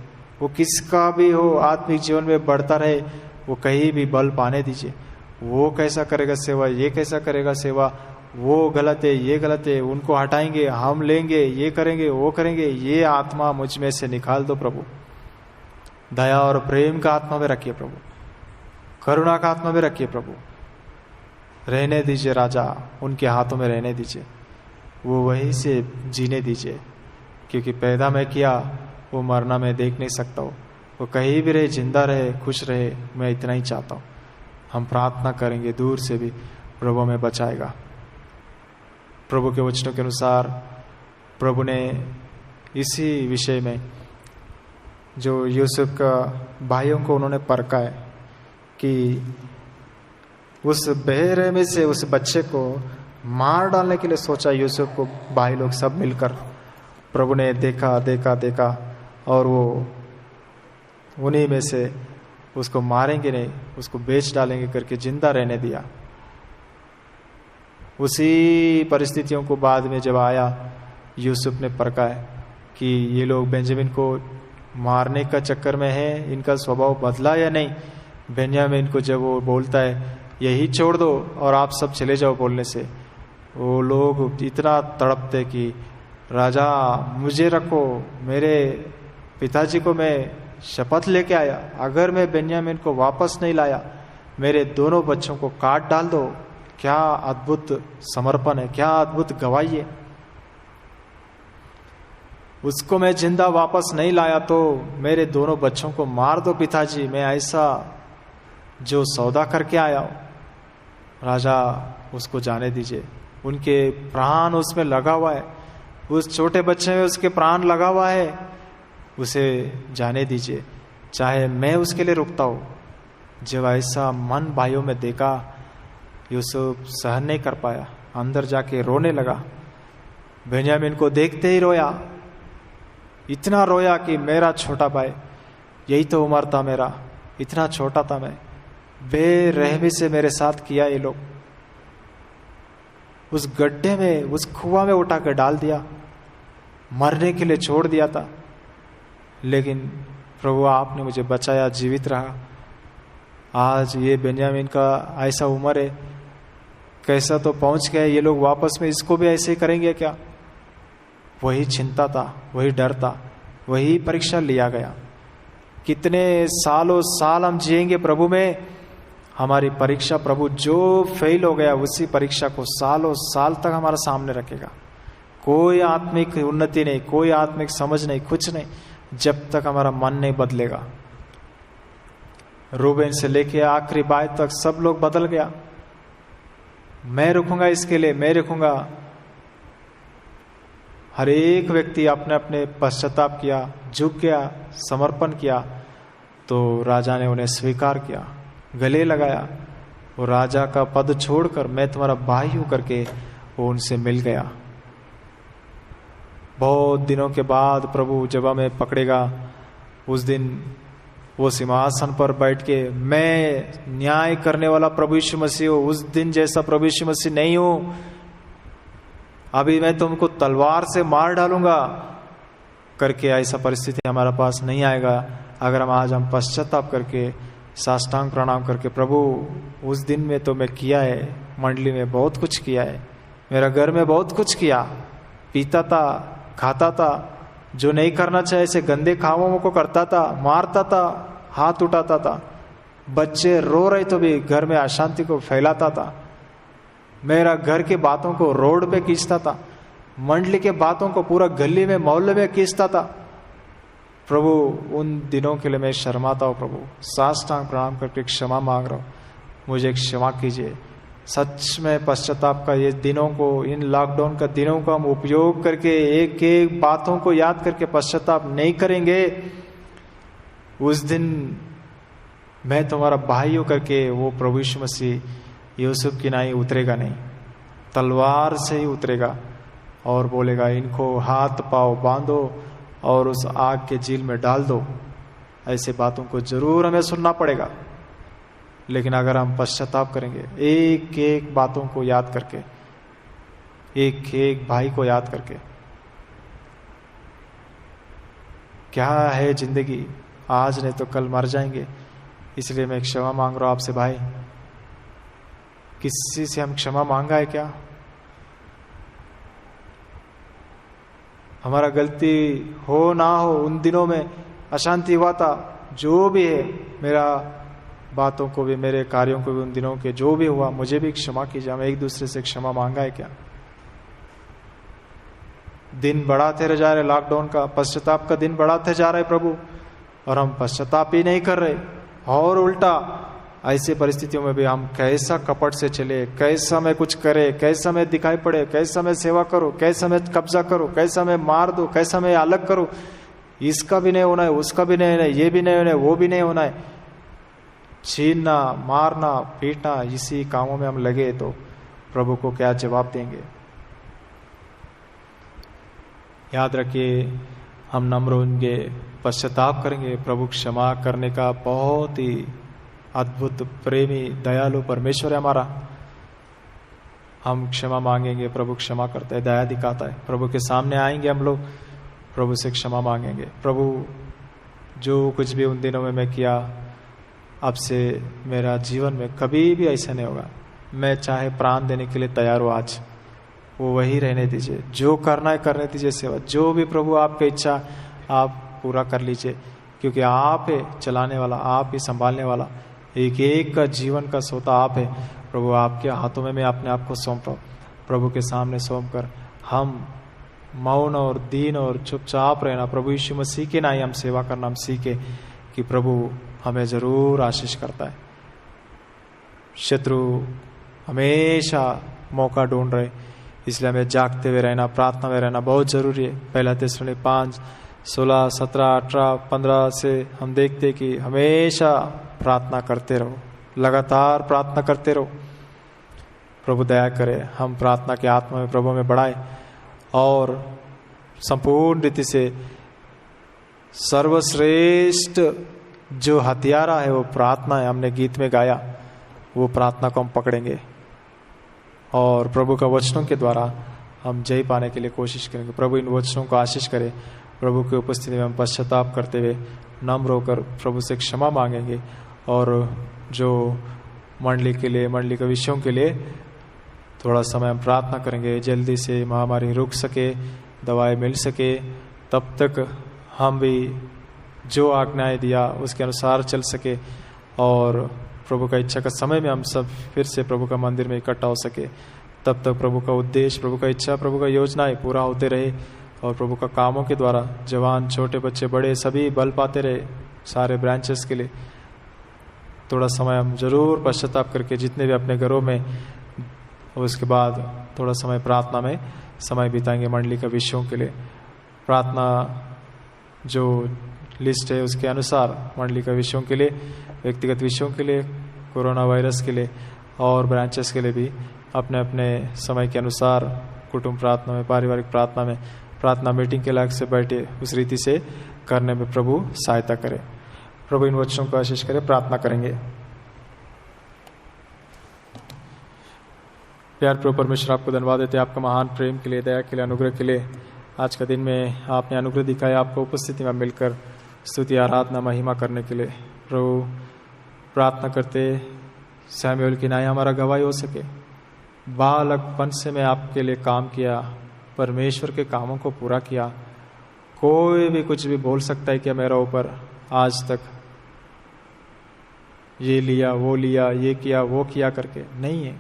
वो किसका भी हो, आत्मिक जीवन में बढ़ता रहे, वो कहीं भी बल पाने दीजिए। वो कैसा करेगा सेवा, ये कैसा करेगा सेवा, वो गलत है, ये गलत है, उनको हटाएंगे, हम लेंगे, ये करेंगे, वो करेंगे, ये आत्मा मुझ में से निकाल दो प्रभु। दया और प्रेम का आत्मा में रखिए प्रभु, करुणा का आत्मा में रखिए प्रभु। रहने दीजिए राजा, उनके हाथों में रहने दीजिए, वो वहीं से जीने दीजिए, क्योंकि पैदा मैं किया, वो मरना मैं देख नहीं सकता हूँ। वो कहीं भी रहे, जिंदा रहे, खुश रहे, मैं इतना ही चाहता हूँ। हम प्रार्थना करेंगे, दूर से भी प्रभु हमें बचाएगा। प्रभु के वचनों के अनुसार प्रभु ने इसी विषय में जो यूसुफ का भाइयों को उन्होंने परखा है कि उस बहरे में से उस बच्चे को मार डालने के लिए सोचा यूसुफ को भाई लोग सब मिलकर। प्रभु ने देखा देखा देखा और वो उन्हीं में से उसको मारेंगे नहीं, उसको बेच डालेंगे करके जिंदा रहने दिया। उसी परिस्थितियों को बाद में जब आया, यूसुफ ने परखा है कि ये लोग बेंजामिन को मारने का चक्कर में है, इनका स्वभाव बदला या नहीं। बेंजामिन को जब वो बोलता है यही छोड़ दो और आप सब चले जाओ बोलने से, वो लोग इतना तड़पते कि राजा मुझे रखो, मेरे पिताजी को मैं शपथ लेके आया, अगर मैं बेंजामिन को वापस नहीं लाया, मेरे दोनों बच्चों को काट डाल दो। क्या अद्भुत समर्पण है, क्या अद्भुत गवाही है। उसको मैं जिंदा वापस नहीं लाया तो मेरे दोनों बच्चों को मार दो पिताजी, मैं ऐसा जो सौदा करके आया हूं। राजा उसको जाने दीजिए, उनके प्राण उसमें लगा हुआ है, उस छोटे बच्चे में उसके प्राण लगा हुआ है, उसे जाने दीजिए, चाहे मैं उसके लिए रुकता हूं। जब ऐसा मन भाइयों में देखा, यूसुफ सहन नहीं कर पाया, अंदर जाके रोने लगा। बेंजामिन को देखते ही रोया, इतना रोया कि मेरा छोटा भाई, यही तो उम्र था मेरा, इतना छोटा था मैं, बेरहमी से मेरे साथ किया ये लोग। उस गड्ढे में, उस कुआं में उठा कर डाल दिया, मरने के लिए छोड़ दिया था, लेकिन प्रभु आपने मुझे बचाया, जीवित रहा। आज ये बेंजामिन का ऐसा उम्र है, कैसा तो पहुंच गया ये लोग, वापस में इसको भी ऐसे ही करेंगे क्या। वही चिंता था, वही डर था, वही परीक्षा लिया गया। कितने सालों साल हम जिएंगे प्रभु में, हमारी परीक्षा प्रभु जो फेल हो गया उसी परीक्षा को सालों साल तक हमारा सामने रखेगा। कोई आत्मिक उन्नति नहीं, कोई आत्मिक समझ नहीं, कुछ नहीं, जब तक हमारा मन नहीं बदलेगा। रूबेन से लेके आखिरी बाय तक सब लोग बदल गया। मैं रुकूंगा इसके लिए, मैं रुकूंगा। हर एक व्यक्ति अपने अपने पश्चाताप किया, झुक गया, समर्पण किया, तो राजा ने उन्हें स्वीकार किया, गले लगाया। वो राजा का पद छोड़कर मैं तुम्हारा भाई हूं करके वो उनसे मिल गया। बहुत दिनों के बाद प्रभु जब हमें पकड़ेगा, उस दिन वो सिंहासन पर बैठ के, मैं न्याय करने वाला प्रभु यीशु मसीह हूं, उस दिन जैसा प्रभु यीशु मसीह नहीं हूं, अभी मैं तुमको तलवार से मार डालूंगा करके ऐसा परिस्थिति हमारा पास नहीं आएगा अगर हम पश्चाताप करके साष्टांग प्रणाम करके, प्रभु उस दिन में तो मैं किया है, मंडली में बहुत कुछ किया है, मेरा घर में बहुत कुछ किया, पीता था, खाता था, जो नहीं करना चाहिए ऐसे गंदे कामों को करता था, मारता था, हाथ उठाता था, बच्चे रो रहे तो भी घर में अशांति को फैलाता था, मेरा घर के बातों को रोड पे खींचता था, मंडली के बातों को पूरा गली में मोहल्ले में खींचता था। प्रभु उन दिनों के लिए मैं शर्माता हूँ प्रभु, साष्टांग प्रणाम करके क्षमा मांग रहा हूँ, मुझे क्षमा कीजिए। सच में पश्चाताप का ये दिनों को, इन लॉकडाउन का दिनों को हम उपयोग करके एक एक बातों को याद करके पश्चाताप नहीं करेंगे, उस दिन मैं तुम्हारा भाई हूं करके वो प्रभु यीशु मसीह यूसुफ की नाई उतरेगा नहीं, तलवार से ही उतरेगा और बोलेगा इनको हाथ पांव बांधो और उस आग के झील में डाल दो। ऐसे बातों को जरूर हमें सुनना पड़ेगा, लेकिन अगर हम पश्चाताप करेंगे, एक एक बातों को याद करके, एक एक भाई को याद करके, क्या है जिंदगी, आज नहीं तो कल मर जाएंगे। इसलिए मैं क्षमा मांग रहा हूं आपसे भाई, किसी से हम क्षमा मांगा है क्या? हमारा गलती हो ना हो, उन दिनों में अशांति हुआ था, जो भी है, मेरा बातों को भी, मेरे कार्यों को भी, उन दिनों के जो भी हुआ, मुझे भी क्षमा कीजिए। हम एक दूसरे से क्षमा मांगा है क्या? दिन बढ़ाते जा रहे, लॉकडाउन का, पश्चाताप का दिन बढ़ाते जा रहे प्रभु, और हम पश्चाताप ही नहीं कर रहे, और उल्टा ऐसी परिस्थितियों में भी हम कैसा कपट से चले, कैसा मैं कुछ करे, कैसा मैं दिखाई पड़े, कैसा मैं सेवा करूं, कैसा मैं कब्जा करूं, कैसा मैं मार दूं, कैसा मैं अलग करूं, इसका भी नहीं होना है, उसका भी नहीं होना है, ये भी नहीं होना है, वो भी नहीं होना है, छीनना, मारना, पीटना, इसी कामों में हम लगे तो प्रभु को क्या जवाब देंगे? याद रखिए, हम नम्र होंगे, पश्चाताप करेंगे, प्रभु क्षमा करने का बहुत ही अद्भुत, प्रेमी, दयालु परमेश्वर है हमारा। हम क्षमा मांगेंगे, प्रभु क्षमा करता है, दया दिखाता है। प्रभु के सामने आएंगे हम लोग, प्रभु से क्षमा मांगेंगे। प्रभु, जो कुछ भी उन दिनों में मैं किया, अब से मेरा जीवन में कभी भी ऐसा नहीं होगा। मैं चाहे प्राण देने के लिए तैयार हूँ आज, वो वही रहने दीजिए, जो करना है करने दीजिए सेवा, जो भी प्रभु आपकी इच्छा आप पूरा कर लीजिए, क्योंकि आप है चलाने वाला, आप ही संभालने वाला, एक एक का जीवन का सोता आप है। प्रभु, आपके हाथों में मैं अपने आप को सौंप रहा हूँ। प्रभु के सामने सौंप कर हम मौन और दीन और चुपचाप रहना, प्रभु यीशु मसीह के नाम हम सेवा करना हम सीखे कि प्रभु हमें जरूर आशीष करता है। शत्रु हमेशा मौका ढूंढ रहे, इसलिए हमें जागते हुए रहना, प्रार्थना में रहना बहुत जरूरी है। पहला थिस्सलुनीके 5:16, 17, 18, 15 से हम देखते कि हमेशा प्रार्थना करते रहो, लगातार प्रार्थना करते रहो। प्रभु दया करे, हम प्रार्थना के आत्मा में प्रभु में बढ़ाए और संपूर्ण रीति से सर्वश्रेष्ठ जो हथियारा है वो प्रार्थना है। हमने गीत में गाया, वो प्रार्थना को हम पकड़ेंगे और प्रभु का वचनों के द्वारा हम जय पाने के लिए कोशिश करेंगे। प्रभु इन वचनों को आशीष करे। प्रभु की उपस्थिति में हम पश्चाताप करते हुए नम्र होकर प्रभु से क्षमा मांगेंगे और जो मंडली के लिए, मंडली के विषयों के लिए थोड़ा समय हम प्रार्थना करेंगे। जल्दी से महामारी रुक सके, दवाएं मिल सके, तब तक हम भी जो आज्ञाएं दिया उसके अनुसार चल सके और प्रभु का इच्छा का समय में हम सब फिर से प्रभु का मंदिर में इकट्ठा हो सके। तब तक प्रभु का उद्देश्य, प्रभु का इच्छा, प्रभु का योजनाएं पूरा होते रहे और प्रभु का कामों के द्वारा जवान, छोटे बच्चे, बड़े सभी बल पाते रहे। सारे ब्रांचेस के लिए थोड़ा समय हम जरूर पश्चाताप करके जितने भी अपने घरों में, उसके बाद थोड़ा समय प्रार्थना में समय बिताएंगे। मंडली का विषयों के लिए प्रार्थना जो लिस्ट है उसके अनुसार मंडली का विषयों के लिए, व्यक्तिगत विषयों के लिए, कोरोना वायरस के लिए और ब्रांचेस के लिए भी अपने अपने समय के अनुसार कुटुंब प्रार्थना में, पारिवारिक प्रार्थना में, प्रार्थना मीटिंग के लायक से बैठे उस रीति से करने में प्रभु सहायता करे। प्रभु इन वचनों को आशीष करे। प्रार्थना करेंगे। प्यार प्रभु परमेश्वर, आपको धन्यवाद देते हैं आपका महान प्रेम के लिए, दया के लिए, अनुग्रह के लिए। आज का दिन में आपने अनुग्रह दिखाया आपको उपस्थिति में मिलकर स्तुति, आराधना, महिमा करने के लिए। प्रभु प्रार्थना करते सैमुएल की नाई हमारा गवाही हो सके। बालकपन से मैं आपके लिए काम किया, परमेश्वर के कामों को पूरा किया। कोई भी कुछ भी बोल सकता है कि मेरा ऊपर आज तक ये लिया, वो लिया, ये किया, वो किया करके नहीं है।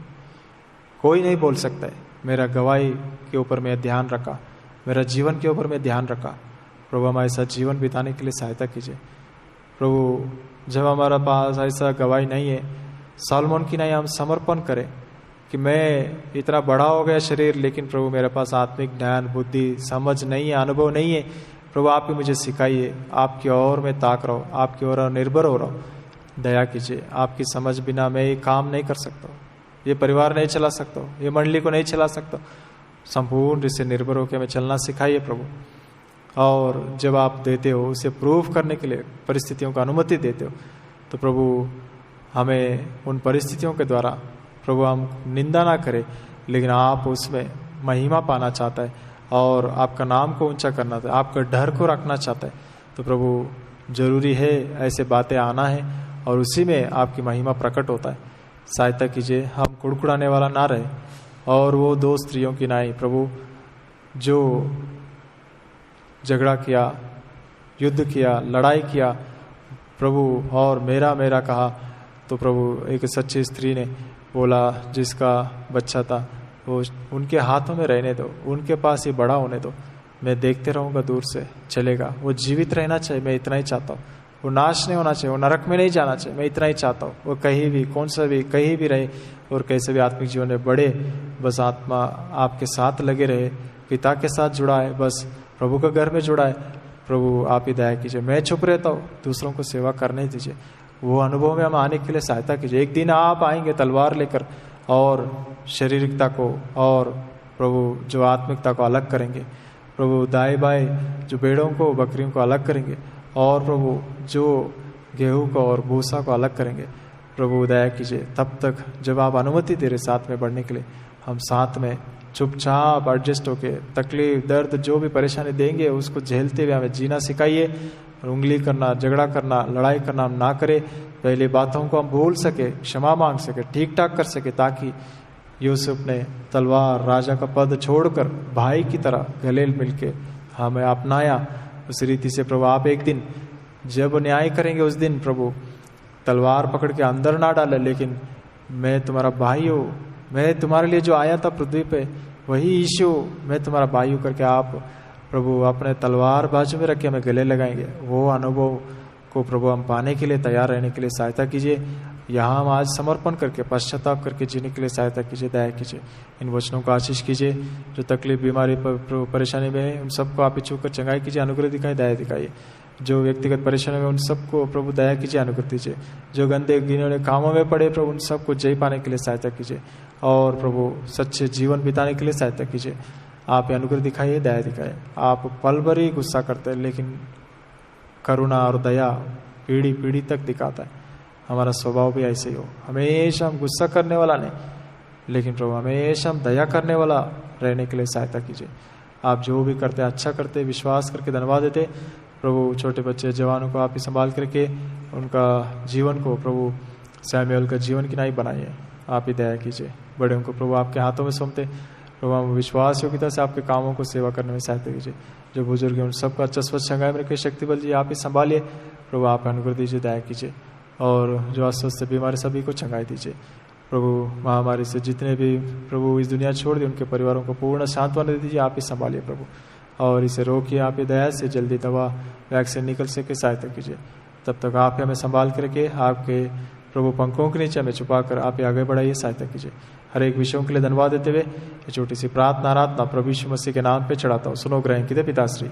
कोई नहीं बोल सकता है। मेरा गवाही के ऊपर मैं ध्यान रखा, मेरा जीवन के ऊपर मैं ध्यान रखा। प्रभु हमारे साथ जीवन बिताने के लिए सहायता कीजिए। प्रभु जब हमारा पास ऐसा गवाही नहीं है, सॉलोमन की नहीं हम समर्पण करें कि मैं इतना बड़ा हो गया शरीर, लेकिन प्रभु मेरे पास आत्मिक ज्ञान, बुद्धि, समझ नहीं है, अनुभव नहीं है। प्रभु आप ही मुझे सिखाइए, आपकी ओर मैं ताक रहा हूँ, आपकी ओर निर्भर हो रहा हूँ। दया कीजिए। आपकी समझ बिना मैं ये काम नहीं कर सकता, ये परिवार नहीं चला सकता, ये मंडली को नहीं चला सकता। संपूर्ण से निर्भर होकर हमें चलना सिखाइए प्रभु। और जब आप देते हो उसे प्रूव करने के लिए परिस्थितियों को अनुमति देते हो, तो प्रभु हमें उन परिस्थितियों के द्वारा प्रभु हम निंदा ना करें, लेकिन आप उसमें महिमा पाना चाहता है और आपका नाम को ऊंचा करना चाहता है, आपका डर को रखना चाहता है। तो प्रभु जरूरी है ऐसे बातें आना है और उसी में आपकी महिमा प्रकट होता है। सहायता कीजिए, हम कुड़कुड़ाने वाला ना रहे। और वो दो स्त्रियों की नाई प्रभु जो झगड़ा किया, युद्ध किया, लड़ाई किया प्रभु, और मेरा मेरा कहा, तो प्रभु एक सच्ची स्त्री ने बोला जिसका बच्चा था वो उनके हाथों में रहने दो, उनके पास ही बड़ा होने दो, मैं देखते रहूँगा दूर से, चलेगा। वो जीवित रहना चाहिए, मैं इतना ही चाहता हूँ। वो नाश नहीं होना चाहिए, वो नरक में नहीं जाना चाहिए, मैं इतना ही चाहता हूँ। वो कहीं भी, कौन सा भी, कहीं भी रहे और कैसे भी आत्मिक जीवन में बढ़े, बस आत्मा आपके साथ लगे रहे, पिता के साथ जुड़ा है, बस प्रभु के घर में जुड़ा है। प्रभु आप ही दया कीजिए, मैं चुप रहता हूँ, दूसरों को सेवा करने दीजिए। वो अनुभव में हम आने के लिए सहायता कीजिए। एक दिन आप आएंगे तलवार लेकर और शारीरिकता को और प्रभु जो आत्मिकता को अलग करेंगे। प्रभु दाएं बाएं जो भेड़ों को बकरियों को अलग करेंगे और प्रभु जो गेहूं को और भूसा को अलग करेंगे। प्रभु दया कीजिए। तब तक जब आप अनुमति दे रहे साथ में बढ़ने के लिए, हम साथ में चुपचाप एडजस्ट होके तकलीफ दर्द जो भी परेशानी देंगे उसको झेलते हुए हमें जीना सिखाइए। उंगली करना, झगड़ा करना, लड़ाई करना हम ना करें। पहले बातों को हम भूल सके, क्षमा मांग सके, ठीक ठाक कर सके, ताकि यूसुफ ने तलवार राजा का पद छोड़कर भाई की तरह गले मिलके हमें अपनाया। उस रीति से प्रभु आप एक दिन जब न्याय करेंगे उस दिन प्रभु तलवार पकड़ के अंदर ना डाले, लेकिन मैं तुम्हारा भाई हूँ, मैं तुम्हारे लिए जो आया था पृथ्वी पे वही यीशु, मैं तुम्हारा भाई हूँ करके आप प्रभु अपने तलवार बाजू में रख के हमें गले लगाएंगे। वो अनुभव को प्रभु हम पाने के लिए तैयार रहने के लिए सहायता कीजिए। यहाँ हम आज समर्पण करके पश्चाताप करके जीने के लिए सहायता कीजिए, दया कीजिए। इन वचनों को आशीष कीजिए। जो तकलीफ, बीमारी, परेशानी में है उन सबको आप ही छू कर चंगाई कीजिए, अनुग्रह दिखाई, दया दिखाइए। जो व्यक्तिगत परेशानी में उन सबको प्रभु दया कीजिए, अनुग्रह दीजिए। जो गंदे गिने कामों में पड़े प्रभु उन सबको जय पाने के लिए सहायता कीजिए और प्रभु सच्चे जीवन बिताने के लिए सहायता कीजिए। आप अनुग्रह दिखाइए, दया दिखाइए। आप पल भर ही गुस्सा करते हैं लेकिन करुणा और दया पीढ़ी पीढ़ी तक दिखाता है। हमारा स्वभाव भी ऐसे ही हो। हमेशा हम गुस्सा करने वाला नहीं, लेकिन प्रभु हमेशा हम दया करने वाला रहने के लिए सहायता कीजिए। आप जो भी करते अच्छा करते, विश्वास करके धन्यवाद देते प्रभु। छोटे बच्चे जवानों को आप ही संभाल करके उनका जीवन को प्रभु सैमुएल का जीवन की नहीं बनाइए, आप ही दया कीजिए। बड़े को प्रभु आपके हाथों में सौंपते प्रभु हम विश्वास योग्यता से आपके कामों को सेवा करने में सहायता कीजिए। जो बुजुर्ग हैं उन सबका अच्छा स्वच्छ संगाय में रखिए, शक्ति बल जी आप ही संभालिए प्रभु। आप अनुग्रह दीजिए, दया कीजिए और जो अस्वस्थ बीमारी सभी को चंगाई दीजिए प्रभु। महामारी से जितने भी प्रभु इस दुनिया छोड़ दिए उनके परिवारों को पूर्ण सांत्वना दे दीजिए, आप ही संभालिए प्रभु। और इसे रोकिए आप ही दया से, जल्दी दवा वैक्सीन निकल सके सहायता कीजिए। तब तक आप ही हमें संभाल के रखिए, आपके प्रभु पंखों के नीचे हमें छुपा कर आप ही आगे बढ़ाइए, सहायता कीजिए। हर एक विषयों के लिए धन्यवाद देते हुए ये छोटी सी प्रार्थना प्रभु यीशु मसीह के नाम पे चढ़ाता हूँ। सुनो ग्रहण कीजिए पिताश्री,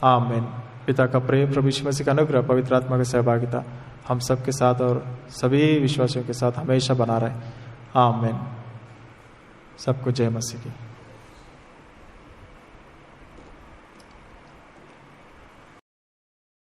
आमीन। पिता का प्रेम, प्रभु यीशु मसीह का अनुग्रह, पवित्र आत्मा की सहभागिता हम सबके साथ और सभी विश्वासियों के साथ हमेशा बना रहे, आमीन। सबको जय मसीह की।